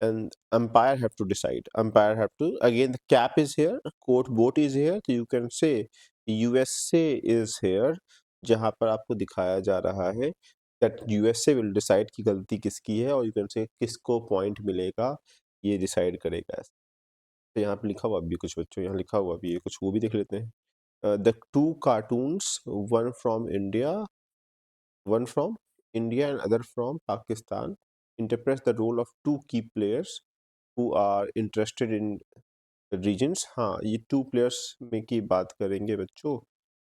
And umpire have to decide, umpire have to, again the cap is here, court boat is here, तो you can say USA is here, जहां पर आपको दिखाया जा रहा है दैट यूएसए विल डिसाइड कि गलती किसकी है, और यू कैन से किसको पॉइंट मिलेगा, ये डिसाइड करेगा। तो यहाँ पे लिखा हुआ भी कुछ बच्चों, यहाँ लिखा हुआ भी है कुछ, वो भी देख लेते हैं। The two cartoons, one from India, one from India and other from Pakistan, interpret the role of two key players who are interested in regions. हाँ, ये टू प्लेयर्स में की बात करेंगे बच्चों।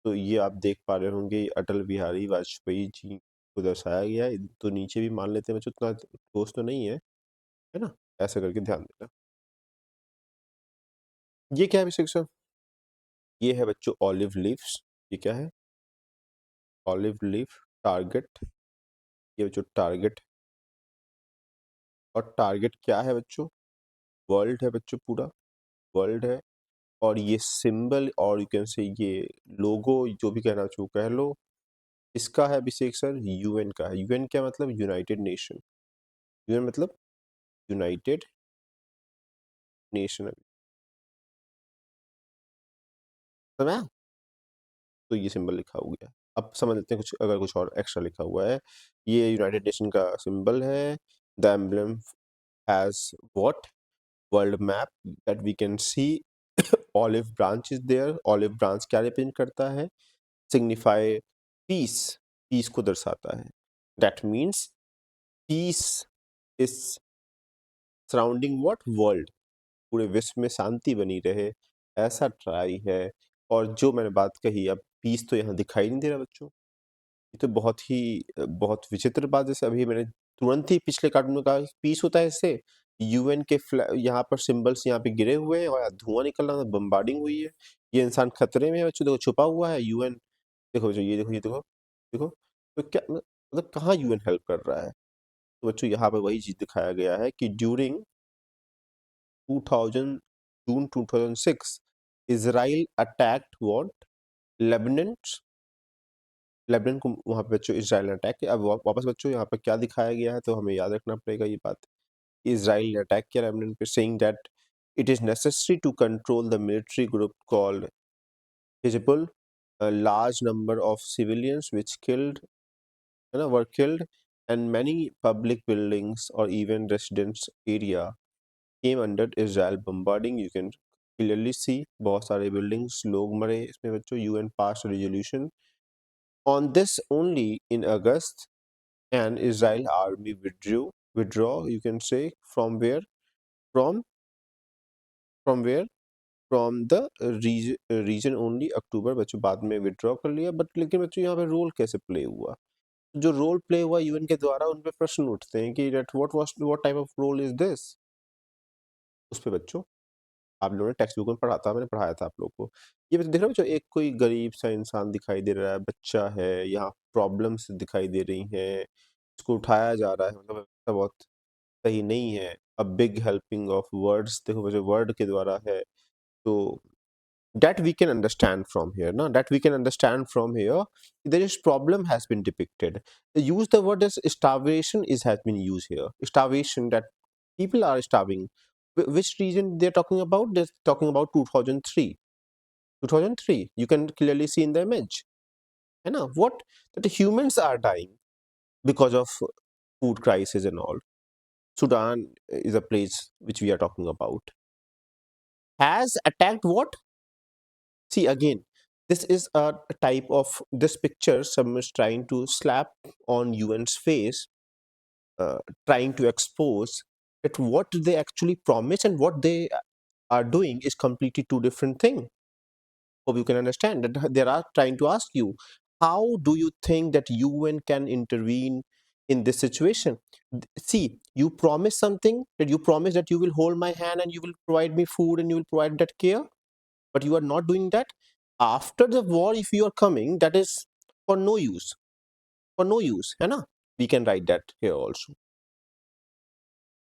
तो ये आप देख पा रहे होंगे, अटल बिहारी वाजपेयी जी को दर्शाया गया है। तो नीचे भी मान लेते हैं बच्चों, उतना ठोस तो नहीं है ना, ऐसा करके ध्यान देना। ये क्या है अभिषेक सर? ये है बच्चों ऑलिव लीव्स। ये क्या है? Olive leaf. टारगेट, ये बच्चों टारगेट, और टारगेट क्या है बच्चों? वर्ल्ड है बच्चों, पूरा वर्ल्ड है। और ये सिंबल, और यू कैन से ये लोगो, जो भी कहना चाहो कह लो, इसका है अभिषेक सर यूएन का है। यूएन क्या मतलब? United nation. यूएन मतलब यूनाइटेड नेशन। समझ? तो ये सिंबल लिखा हुआ है। अब समझ लेते हैं कुछ, अगर कुछ और एक्स्ट्रा लिखा हुआ है। ये यूनाइटेड नेशन का सिंबल है। The emblem has what? World map that we can see. Olive branch is there. Olive branch क्या रिप्रेजेंट करता है? सिग्निफाई पीस, पीस को दर्शाता है। That means peace is surrounding what? World, पूरे विश्व में शांति बनी रहे, ऐसा ट्राई है। और जो मैंने बात कही, अब पीस तो यहाँ दिखाई नहीं दे रहा बच्चों। ये तो बहुत विचित्र बात, जैसे अभी मैंने तुरंत ही पिछले कार्टून में कहा पीस होता है इससे। यूएन के यहाँ पर सिंबल्स यहाँ पे गिरे हुए हैं और धुआं निकल रहा है, बम्बार्डिंग हुई है। ये इंसान खतरे में है बच्चों, देखो छुपा हुआ है यूएन। देखो बच्चों, ये देखो, ये देखो, देखो। तो क्या मतलब कहाँ यूएन हेल्प कर रहा है? तो बच्चों यहाँ पे वही चीज दिखाया गया है कि during 2000 June 2006 Israel attacked what? Lebanon. Lebanon को वहाँ पे बच्चों इसराइल ने अटैक किया। अब वापस बच्चों यहाँ पर क्या दिखाया गया है, तो हमें याद रखना पड़ेगा ये बात। इसराइल ने अटैक किया लेबनान पे, saying that it is necessary to control the military group called Hezbollah. A large number of civilians which killed, were killed, and many public buildings or even residence area came under Israel bombarding. You can clearly see बहुत सारे buildings, लोग मरे इसमें बच्चों। UN passed a resolution on this only in August, and Israel army withdraw, you can say, from where? From where? From the region only अक्टूबर बच्चों, बाद में withdraw कर लिया। बट लेकिन बच्चों यहाँ पे रोल कैसे प्ले हुआ? जो रोल प्ले हुआ यूएन के द्वारा, उन पे प्रश्न उठते हैं कि what type of role is this. उस पे बच्चों आप लोगों ने टेक्स्ट बुक में पढ़ा था, मैंने पढ़ाया था आप लोगों को। ये देख रहे हो बच्चों, एक कोई गरीब सा इंसान दिखाई दे रहा है, बच्चा है, यहाँ प्रॉब्लम्स दिखाई दे रही हैं, इसको उठाया जा रहा है, मतलब व्यवस्था बहुत सही नहीं है। A big helping of words, देखो बच्चों वर्ड के द्वारा है। तो that we can understand from here, no, that we can understand from here, there is problem has been depicted. Use the word as starvation is has been used here. Starvation, that people are starving. Which region they're talking about? They're talking about 2003. 2003, you can clearly see in the image, you know what, that the humans are dying because of food crisis and all. Sudan is a place which we are talking about, has attacked what? See again, this is a type of this picture. Someone is trying to slap on UN's face, trying to expose that what they actually promise and what they are doing is completely two different things. Hope you can understand that they are trying to ask you, how do you think that UN can intervene in this situation? See, you promise something, that you promise that you will hold my hand and you will provide me food and you will provide that care, but you are not doing that. After the war, if you are coming, that is for no use, for no use, है ना? We can write that here also.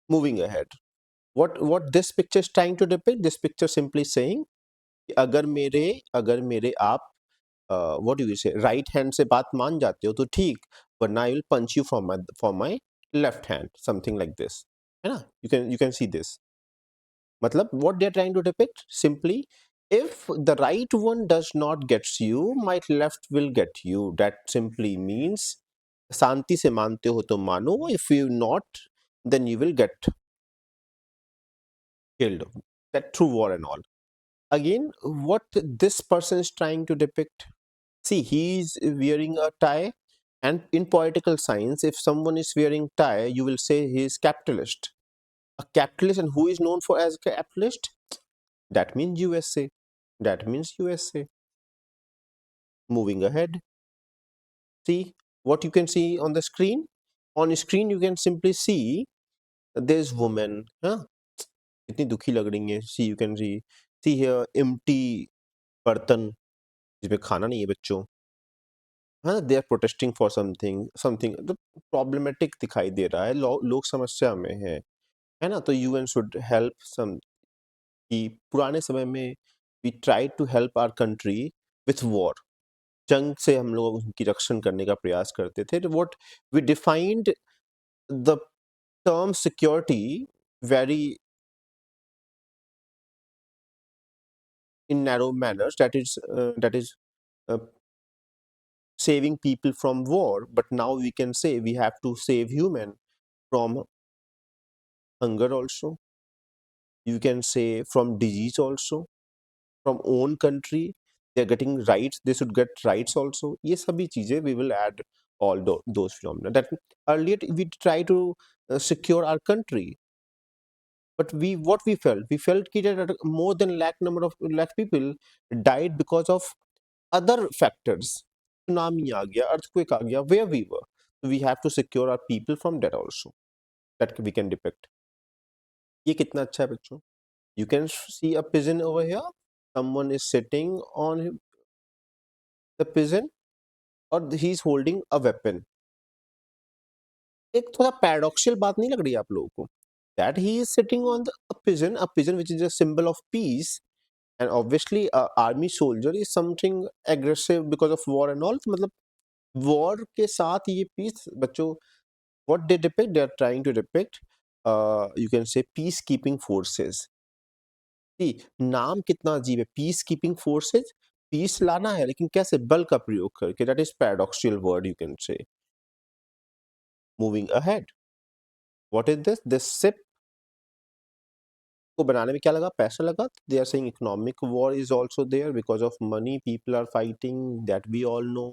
Moving ahead, what this picture is trying to depict, this picture simply saying कि अगर मेरे आप what do you say, right hand से बात मान जाते हो तो ठीक, वरना I will punch you from my left hand, something like this, है ना? यू कैन सी दिस, मतलब what they are trying to depict simply, if the right one does not gets you, my left will get you. That simply means शांति से मानते हो तो मानो, if you not, then you will get killed, that through war and all. Again, what this person is trying to depict, see, he's wearing a tie, and in political science, if someone is wearing tie, you will say he is capitalist. A capitalist, and who is known for as a capitalist? That means USA. That means USA. Moving ahead, see what you can see on the screen. On screen, you can simply see this woman. Huh? इतनी दुखी लग रही है. See, you can see here empty बर्तन जिसमें खाना नहीं है बच्चों. हाँ, they are protesting for something तो प्रॉब्लमेटिक दिखाई दे रहा है. लोग समस्या में है ना? तो यूएन शुड हेल्प सम, कि पुराने समय में we try to help our country with war. जंग से हम लोग उनकी रक्षण करने का प्रयास करते थे. What we defined the term security very in narrow manners, that is uh, saving people from war, but now we can say we have to save human from hunger also, you can say from disease also, from own country, they're getting rights, they should get rights also. ये सभी चीजें we will add all those phenomena that earlier we try to secure our country, but we felt that more than lakh people died because of other factors. Tsunami आ गया, earthquake आ गया, where we were, we have to secure our people from that also, that we can depict. ये कितना अच्छा है बच्चों. You can see a pigeon over here. Someone is sitting on the pigeon, or he's holding a weapon. एक थोड़ा paradoxical बात नहीं लग रही है आप लोगों को? That he is sitting on a pigeon which is a symbol of peace, and obviously a army soldier is something aggressive because of war and all. तो मतलब war के साथ ये peace बच्चों, what they depict, they are trying to depict you can say peacekeeping forces. See, नाम कितना अजीब है, पीस कीपिंग फोर्सेज. पीस लाना है लेकिन कैसे? बल का प्रयोग करके. That is paradoxical word, you can say. Moving ahead, what is this ship को बनाने में क्या लगा? पैसा लगा. They are saying economic war is also there because of money, people are fighting, that we all know.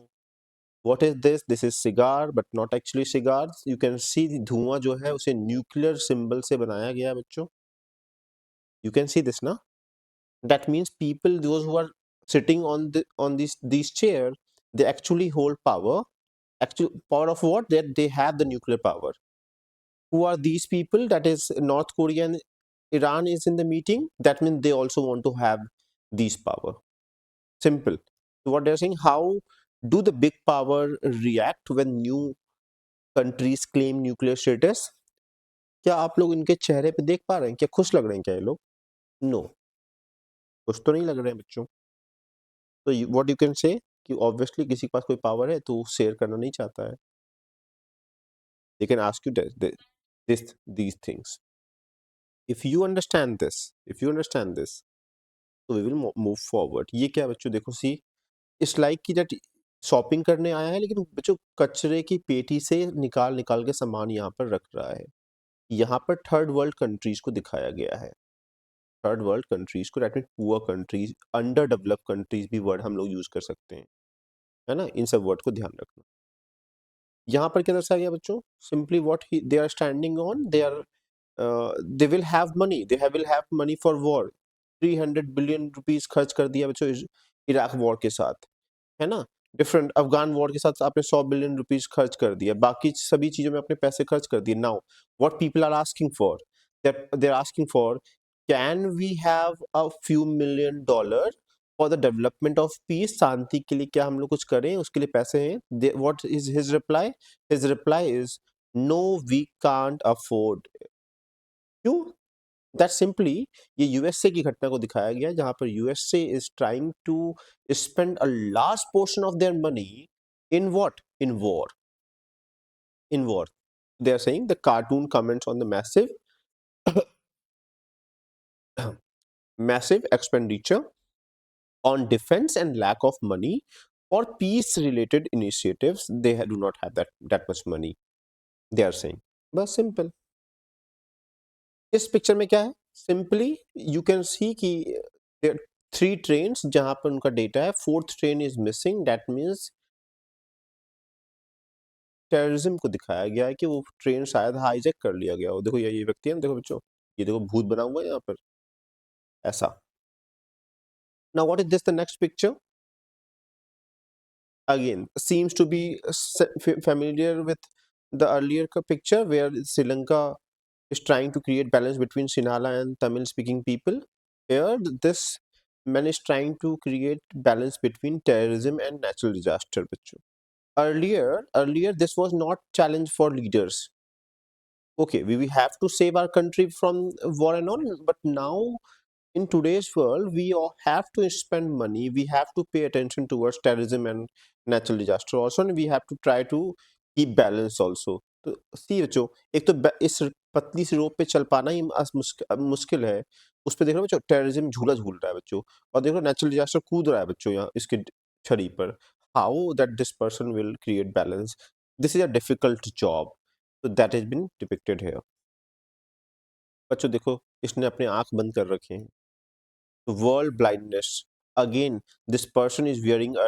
What is this? This is cigar, but not actually cigars. You can see धुआं जो है उसे nuclear symbol से बनाया गया है बच्चों. You can see this ना. That means people, those who are sitting on these chairs, they actually hold power. Actual power of what? That they have the nuclear power. Who are these people? That is North Korea and Iran is in the meeting. That means they also want to have these power. Simple. So what they're saying, how do the big power react when new countries claim nuclear status? क्या आप लोग इनके चेहरे पे देख पा रहे हैं? क्या खुश लग रहे हैं क्या ये लोग? नो, खुश तो नहीं लग रहे हैं बच्चों. तो व्हाट यू कैन से, कि ऑब्वियसली किसी के पास कोई पावर है तो वो शेयर करना नहीं चाहता है. They can ask you these things. If you understand this, so we will move forward. ये क्या बच्चों? देखो, सी इट्स लाइक कि दैट शॉपिंग करने आया है, लेकिन बच्चों कचरे की पेटी से निकाल निकाल के सामान यहाँ पर रख रहा है. यहाँ पर थर्ड वर्ल्ड कंट्रीज को दिखाया गया है. थर्ड वर्ल्ड कंट्रीज को, that mean poor countries, under develop countries भी वर्ड हम लोग यूज कर सकते हैं, है ना? इन सब वर्ड को ध्यान रखना. यहाँ पर क्या दर्शाया गया बच्चों? Simply what they are standing on, they will have money, will have money for war. 300 billion rupees खर्च कर दिया बच्चों इराक वॉर के साथ, है ना? डिफरेंट। अफगान वॉर के साथ आपने 100 बिलियन रुपीज खर्च कर दिया, बाकी सभी चीजों में अपने पैसे खर्च कर दिए। Now what people are asking for, they are asking for, can we have a few million dollar for the development of peace, शांति के लिए क्या हम लोग कुछ करें, उसके लिए पैसे हैं। What is his reply? His reply is no, we can't afford. क्यों? दैट सिंपली, ये यूएसए की घटना को दिखाया गया जहां पर USA is trying to spend a large portion of their money in what? In war. In war, they are saying the cartoon comments on the massive expenditure on defense and lack of money for peace related initiatives. They do not have that much money, they are saying। बस simple. इस picture में क्या है? Simply you can सी कि three trains जहां पर उनका data है, fourth train is missing. That means terrorism को दिखाया गया है कि वो ट्रेन शायद हाईजैक कर लिया गया हो। देखो ये व्यक्ति है ना, देखो बच्चों, ये देखो भूत बना हुआ है यहाँ पर, ऐसा। Now what is this, the next picture again seems to be familiar with the earlier picture where Sri Lanka is trying to create balance between Sinhala and Tamil speaking people. Here this man is trying to create balance between terrorism and natural disaster, bachcho. Earlier this was not challenge for leaders. Okay, we have to save our country from war and all, but now in today's world we all have to spend money, we have to pay attention towards terrorism and natural disaster also, and we have to try to keep balance also। तो सी बच्चों, एक तो इस पतली सी रोप पे चल पाना ही मुश्किल है, उस पे देख रहे हो बच्चों टेररिज्म झूला झूल रहा है बच्चों, और देखो नेचुरल डिजास्टर कूद रहा है बच्चों यहाँ इसके छड़ी पर। How that this person will create balance, this is a difficult job, तो that has been depicted here. बच्चों देखो, इसने अपने आंख बंद कर रखे हैं। World blindness. Again, this person is wearing a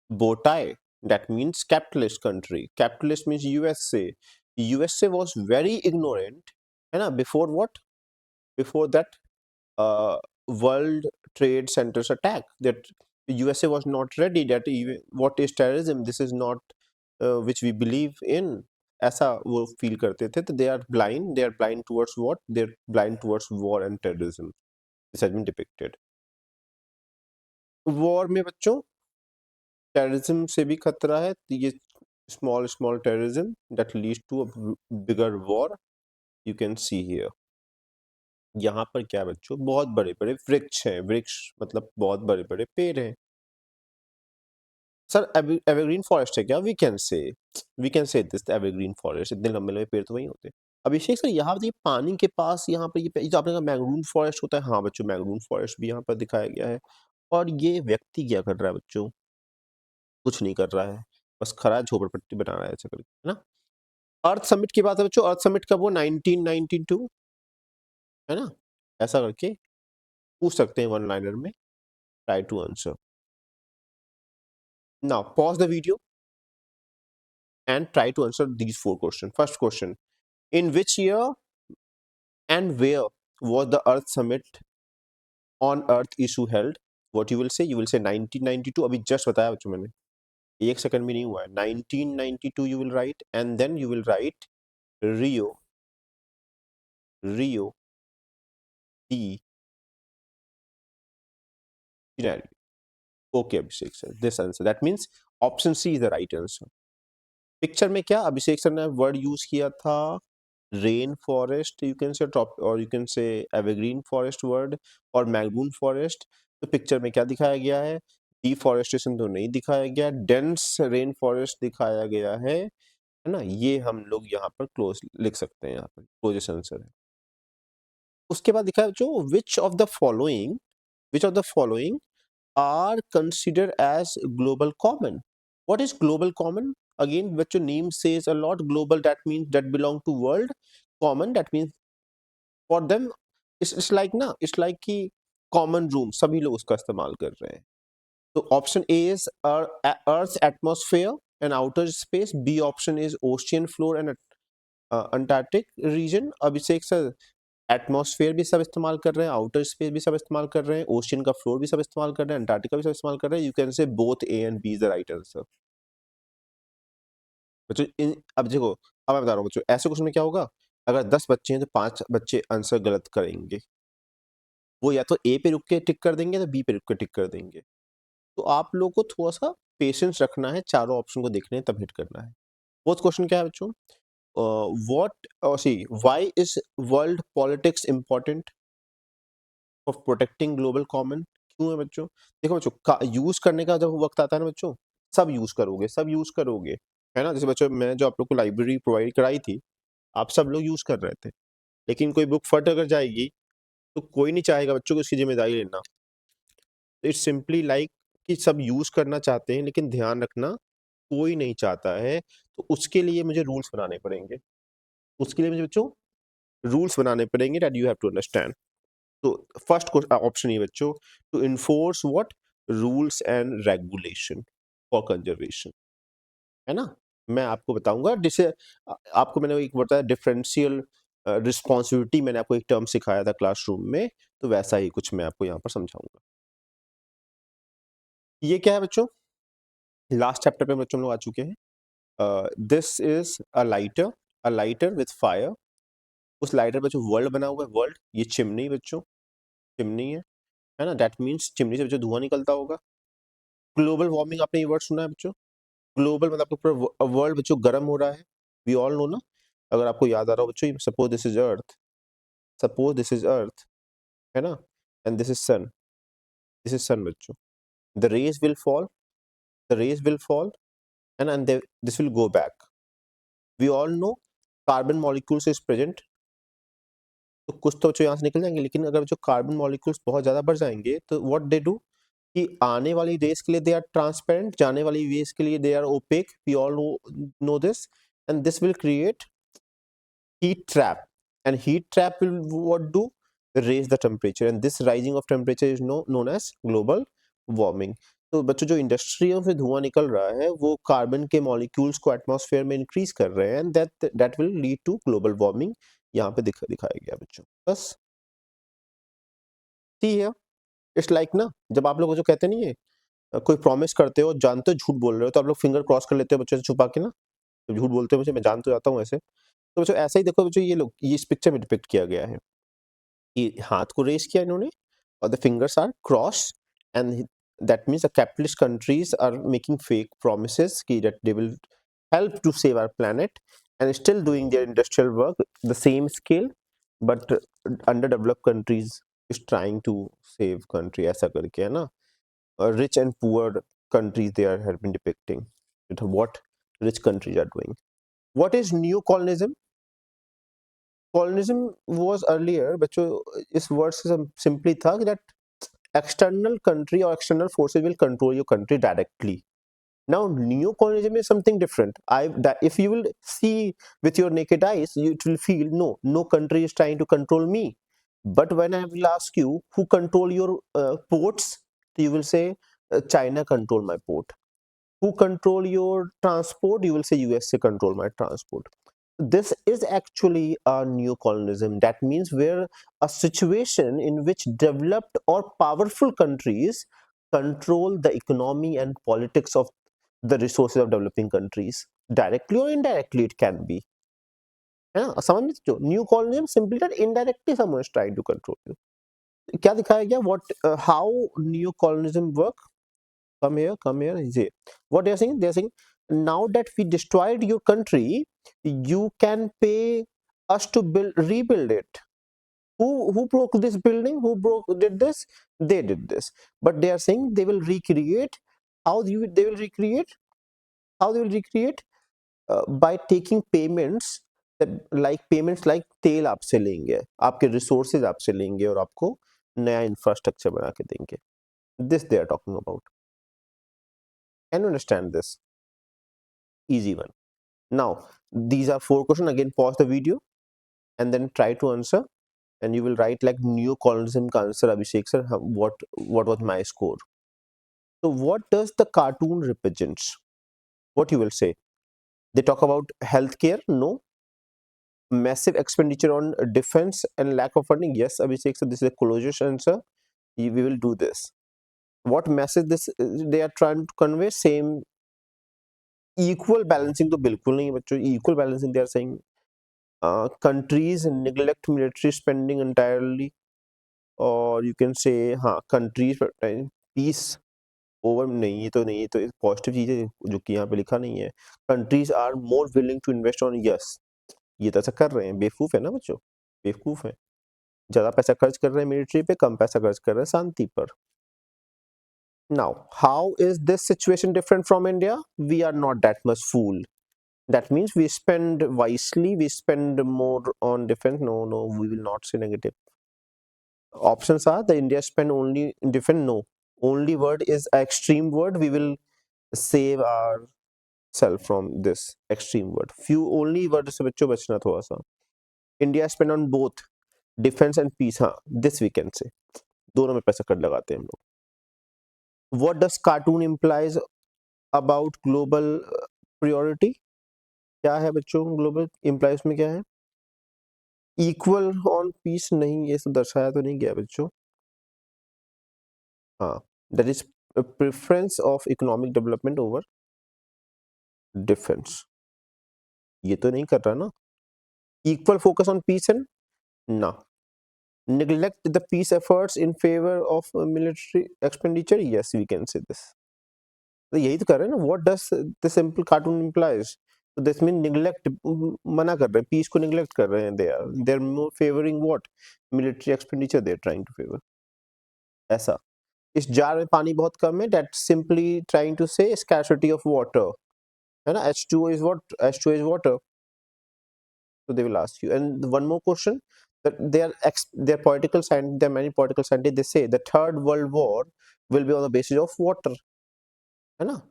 bow tie. That means capitalist country. Capitalist means USA. USA was very ignorant. है ना? Before what? Before that World Trade Centers attack. That USA was not ready. That even, what is terrorism? This is not which we believe in. ऐसा वो feel करते थे। तो they are blind towards what? They are blind towards war and terrorism. This has been depicted। वॉर में बच्चों terrorism से भी खतरा है, तो ये small small terrorism that leads to a bigger war, you can see here. यहाँ पर क्या बच्चों, बहुत बड़े बड़े वृक्ष हैं, वृक्ष मतलब बहुत बड़े बड़े पेड़ हैं। सर एवरग्रीन फॉरेस्ट है क्या? We can say this evergreen forest, इतने लंबे लंबे पेड़ तो वही होते हैं। अभिषेक सर यहाँ बताइए, पानी के पास यहाँ पर ये जो आपने कहा मैंग्रोव फॉरेस्ट होता है, हाँ बच्चों मैंग्रोव फॉरेस्ट भी यहाँ पर दिखाया गया है। और ये व्यक्ति क्या कर रहा है बच्चों? कुछ नहीं कर रहा है, बस खड़ा है, झोपड़पट्टी बना रहा है ऐसा करके, है ना। अर्थ समिट की बात है बच्चों, अर्थ समिट कब हुआ? 1992, है ना। ऐसा करके पूछ सकते हैं वन लाइनर में, try to answer. Now pause the video and try to answer these four questions। First question, in which year and where was the earth summit on earth issue held? What you will say? You will say 1992, अभी just बताया बच्चों मैंने, एक second भी नहीं हुआ है। 1992 you will write, and then you will write Rio de Janeiro। Okay Abhishek sir, this answer, that means option C is the right answer। Picture में क्या अभिषेक सर ने वर्ड यूज किया था? Rain forest, you can say top, और you can say evergreen forest word, और mangrove forest. तो picture में क्या दिखाया गया है? डिफॉरेस्टेशन तो नहीं दिखाया गया, डेंस रेन फॉरेस्ट दिखाया गया है ना। ये हम लोग यहाँ पर क्लोज लिख सकते हैं, यहाँ पर क्लोजेस्ट आंसर है। उसके बाद दिखाया जो which of the following are considered as global common। What is global common? Again बच्चों name says a lot, global that means that belong to world, common that means for them it's like ना, it's like कि common room सभी लोग उसका इस्तेमाल कर रहे हैं। तो option A is earth atmosphere and outer space, B option is ocean floor and Antarctic region. Abhishek sir atmosphere भी सब इस्तेमाल कर रहे हैं, आउटर स्पेस भी सब इस्तेमाल कर रहे हैं, ओशियन का फ्लोर भी सब इस्तेमाल कर रहे हैं, अंटार्कटिका भी सब इस्तेमाल कर रहे हैं। You can say both A and B is the right answer. बच्चों अब देखो, अब मैं बता रहा हूँ बच्चों, ऐसे क्वेश्चन में क्या होगा, अगर 10 बच्चे हैं तो 5 बच्चे आंसर गलत करेंगे, वो या तो ए पे रुक के टिक कर देंगे या बी पे रुक के टिक कर देंगे। तो आप लोगों को थोड़ा सा पेशेंस रखना है, चारों ऑप्शन को देखने हैं तब हिट करना है। फोर्थ क्वेश्चन क्या है बच्चों, what see why is world politics important of protecting global common, क्यों है बच्चों? देखो बच्चों, यूज करने का जब वक्त आता है ना बच्चों, सब यूज करोगे, सब यूज करोगे, है ना। जैसे बच्चों, मैं जो आप लोग को लाइब्रेरी प्रोवाइड कराई थी, आप सब लोग यूज कर रहे थे, लेकिन कोई बुक फट अगर जाएगी तो कोई नहीं चाहेगा बच्चों को उसकी जिम्मेदारी लेना। इट्स सिंपली लाइक कि सब यूज करना चाहते हैं, लेकिन ध्यान रखना कोई नहीं चाहता है, तो उसके लिए मुझे रूल्स बनाने पड़ेंगे, उसके लिए मुझे बच्चों रूल्स बनाने पड़ेंगे, that you have to understand. तो फर्स्ट ऑप्शन ये बच्चों, to enforce what, rules and regulation for conservation, है ना। मैं आपको बताऊंगा, जिसे आपको मैंने एक बताया डिफरेंशियल रिस्पॉन्सिबिलिटी, मैंने आपको एक टर्म सिखाया था क्लासरूम में, तो वैसा ही कुछ मैं आपको यहाँ पर समझाऊंगा। ये क्या है बच्चों, लास्ट चैप्टर पे बच्चों हम लोग आ चुके हैं। This is a lighter with fire. उस लाइटर पे जो वर्ल्ड बना हुआ है, वर्ल्ड, ये चिमनी बच्चों, चिमनी है ना, दैट मीन्स चिमनी से जो धुआं निकलता होगा। ग्लोबल वार्मिंग, आपने ये वर्ड सुना है बच्चों? ग्लोबल मतलब आपको पूरा वर्ल्ड बच्चों गर्म हो रहा है, वी ऑल नो ना। अगर आपको याद आ रहा हो बच्चों, suppose this is earth, suppose this is earth, है ना, and this is sun, this is sun बच्चों। The rays will fall, the rays will fall, and this will go back. We all know carbon molecules is present, तो कुछ तो बच्चों यहाँ से निकल जाएंगे, लेकिन अगर जो कार्बन मॉलिक्यूल्स बहुत ज्यादा बढ़ जाएंगे तो व्हाट दे डू, कि आने वाली रेस के लिए दे आर ट्रांसपेरेंट, जाने वाली रेस के लिए they are OPEC, we all know this, and this will create heat trap, and heat trap will what do, raise the temperature, and this rising of temperature is known as global warming. तो बच्चों, जो इंडस्ट्रियों से धुआं निकल रहा है वो carbon के मॉलिक्यूल्स को एटमॉस्फेयर में इंक्रीज कर रहे हैं, and that will lead to global warming. यहाँ पे दिखाया गया बच्चों, बस ठीक है। इट्स लाइक ना, जब आप लोग जो कहते नहीं है, कोई प्रॉमिस करते हो, जानते हो झूठ बोल रहे हो, तो आप लोग फिंगर क्रॉस कर लेते हो बच्चों से छुपा के ना, जब झूठ बोलते हो मुझे, मैं जान तो जाता हूँ ऐसे। तो बच्चों ऐसा ही देखो बच्चों, ये लोग, ये इस पिक्चर में डिपिक्ट किया गया है कि हाथ को रेस किया इन्होंने, और the fingers are cross, and that means the capitalist countries are making fake promises कि that they will help to save our planet, and still doing their industrial work the same scale, but underdeveloped countries is trying to save country, ऐसा करके, है ना। Rich and poor countries they are have been depicting what rich countries are doing. What is neocolonialism? Colonialism was earlier बच्चों, इस word से simply था कि that external country or external forces will control your country directly. Now neocolonialism is something different. That if you will see with your naked eyes, you will feel no country is trying to control me. But when I will ask you who control your ports, you will say China control my port. Who control your transport? You will say USA control my transport. This is actually a neocolonialism. That means where a situation in which developed or powerful countries control the economy and politics of the resources of developing countries, directly or indirectly it can be, है ना। समझ में, जो new colonialism simply that indirectly someone is trying to control you. क्या दिखाया गया, what how new colonialism work, come here, say what they are saying, now that we destroyed your country, you can pay us to rebuild it. Who broke this building, did this, they did this, but they are saying they will recreate. They will recreate, how they will recreate, by taking payments, payments like तेल आपसे लेंगे, आपके resources आपसे लेंगे, और आपको नया infrastructure बना के देंगे। This they are talking about. Can you understand this? Easy one. Now, these are 4 questions. Again, pause the video and then try to answer. And you will write like neocolonialism ka answer, Abhishek sir, what was my score? So, what does the cartoon represents? What you will say? They talk about healthcare? No. massive expenditure on defense and lack of funding. Yes, Abhishek, so this is a closure answer. We will do this. What message this they are trying to convey? Same equal balancing तो बिल्कुल नहीं है बच्चों. Equal balancing they are saying countries neglect military spending entirely, or you can say हाँ countries peace over नहीं, ये तो नहीं, ये तो पॉजिटिव चीज है जो कि यहाँ पे लिखा नहीं है. Countries are more willing to invest on. Yes, ये तो ऐसा कर रहे हैं. बेवकूफ है ना बच्चों, बेवकूफ है. ज्यादा पैसा खर्च कर रहे हैं मिलिट्री पे, कम पैसा खर्च कर रहे हैं शांति पर. Now how is this situation different from India? We are not that much fool. That means we spend wisely, we spend more on defense. No, no, we will not say negative. Options are the India spend only in defense. No, only word is extreme word. We will save ourselves from this extreme word. Few only word से बच्चों बचना थोड़ा सा. India spend on both defense and peace. हाँ, this we can say. दोनों में पैसा cut लगाते हैं हम लोग. What does cartoon implies about global priority? क्या है बच्चों ग्लोबल इम्प्लाइज में? क्या है? इक्वल ऑन पीस नहीं, ये सब दर्शाया तो नहीं गया बच्चों. हाँ, that is preference of economic development over defence. ये तो नहीं कर रहा ना. Equal focus on peace and ना. neglect the peace efforts in favor of military expenditure. Yes, we can say this. तो यही तो कर रहे हैं ना. what does the simple cartoon implies? so this mean neglect, मना कर रहे हैं, पीस को neglect कर रहे हैं. they are more favoring what? military expenditure they are trying to favor. ऐसा. इस जार में पानी बहुत कम है. that simply trying to say scarcity of water, है ना. H2O is what? H2O is water. So they will ask you. And one more question, that they are political science, there are many political scientists, they say the third world war will be on the basis of water, है ना.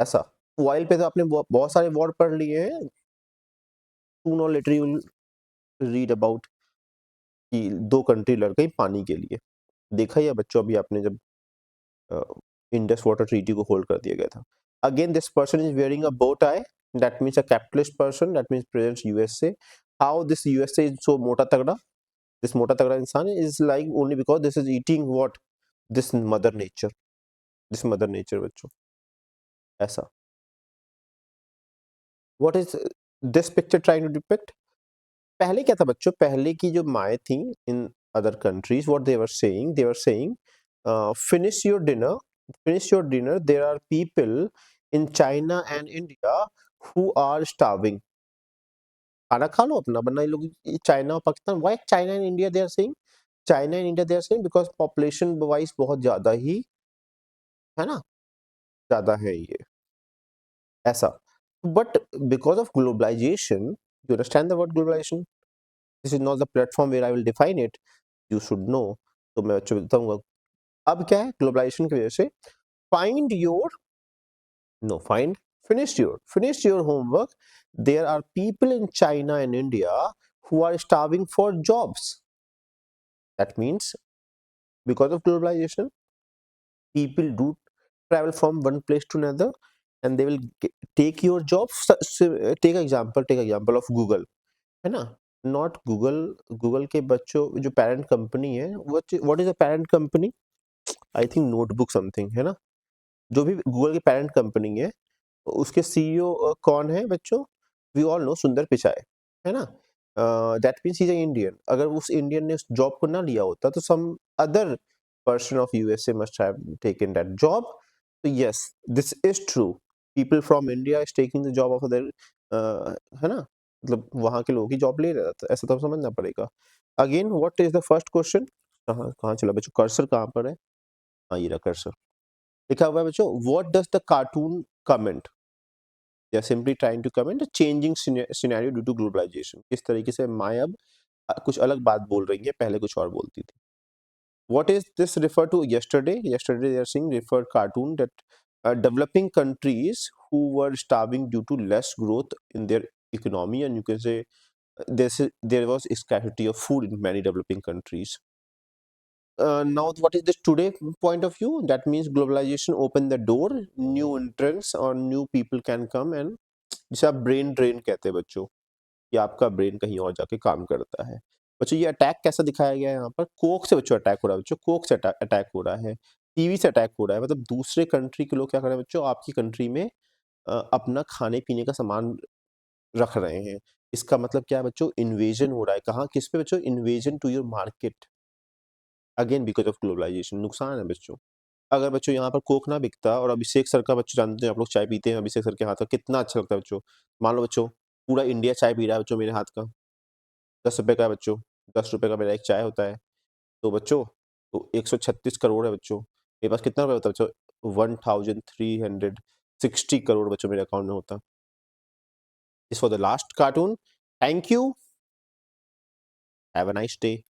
ऐसा. Oil पे तो आपने बहुत सारे war पढ़ लिए हैं. soon or later you will read about कि दो कंट्री लड़ गई पानी के लिए. देखा ही है बच्चों अभी आपने जब इंडस वाटर ट्रीटी को होल्ड कर दिया गया था. Again this person is wearing a bow tie. That means a capitalist person. That means presents USA. How this USA is so मोटा तगड़ा? दिस मोटा तगड़ा इंसान is like only because this is eating what? This mother nature. This mother nature बच्चों. ऐसा. What is this picture trying to depict? पहले क्या था बच्चों? पहले की जो माएँ थी in other countries, what they were saying finish your dinner, finish your dinner. There are people in China and India who are starving. खाना खा लो अपना, वरना ये लोग चाइना और Pakistan. Why China and India they are saying? China and India they are saying because population wise बहुत ज्यादा ही है ना, ज्यादा है ये. ऐसा. But because of globalization, you understand the word globalization? This is not the platform where I will define it. You should know. तो मैं बच्चों बताऊंगा. अब क्या है ग्लोबलाइजेशन की वजह से? Find your No, finish your homework. There are people in China and India who are starving for jobs. That means because of globalization, people do travel from one place to another, and they will take your job. Take example of Google, है ना. Not Google के बच्चों जो parent company है, what is a parent company? I think notebook something, है ना. जो भी गूगल की पेरेंट कंपनी है उसके सीईओ कौन है बच्चों? वी ऑल नो सुंदर पिचाई, है ना. That means he is Indian. अगर उस इंडियन ने उस जॉब को ना लिया होता तो some other person of USA must have taken that job. तो yes, this is true. People from India is taking the job of other, है ना. मतलब वहाँ के लोगों की जॉब ले रहा था. ऐसा तो समझना पड़ेगा. Again what is the first question? कहाँ कहाँ चला बच्चों? कर्सर कहाँ पर है? हाँ, ये रहा कर्सर. लिखा हुआ है बच्चों, what does the cartoon comment? they are simply trying to comment a changing scenario due to globalization. इस तरीके से माया अब कुछ अलग बात बोल रही है, पहले कुछ और बोलती थी. What is this refer to? Yesterday they are saying refer cartoon that developing countries who were starving due to less growth in their economy, and you can say there was scarcity of food in many developing countries. Now what is this today point of view? That means globalization opened the door, new entrants or new people can come, and जिसे आप brain drain कहते हैं बच्चों. कि आपका brain कहीं और जाके काम करता है। बच्चों ये अटैक कैसा दिखाया गया है यहाँ पर? कोक से बच्चों अटैक हो रहा है बच्चों, कोक से अटैक हो रहा है, टीवी से अटैक हो रहा है। मतलब दूसरे कंट्री के लोग क्या कर रहे हैं बच्चों, आपकी कंट्री में अपना खाने-पीने का सामान रख रहे हैं। इसका मतलब क्या है बच्चों? इन्वेजन हो रहा है। कहाँ, किस पे बच्चों? Invasion to your market, again because of globalization. नुकसान है बच्चों। अगर बच्चों यहाँ पर कोक ना बिकता और अभिषेक सर का, बच्चों जानते हैं आप लोग चाय पीते हैं, अभिषेक सर के हाथ का कितना अच्छा लगता है बच्चों। मान लो बच्चों पूरा इंडिया चाय पी रहा है बच्चों मेरे हाथ का, ₹10 का है बच्चों, ₹10 का मेरा एक चाय होता है। तो बच्चों तो 136 करोड़ है बच्चों। मेरे पास कितना रुपया होता है बच्चों? 1360 करोड़ बच्चों मेरे अकाउंट में होता। This was the last cartoon. Thank you. Have a nice day.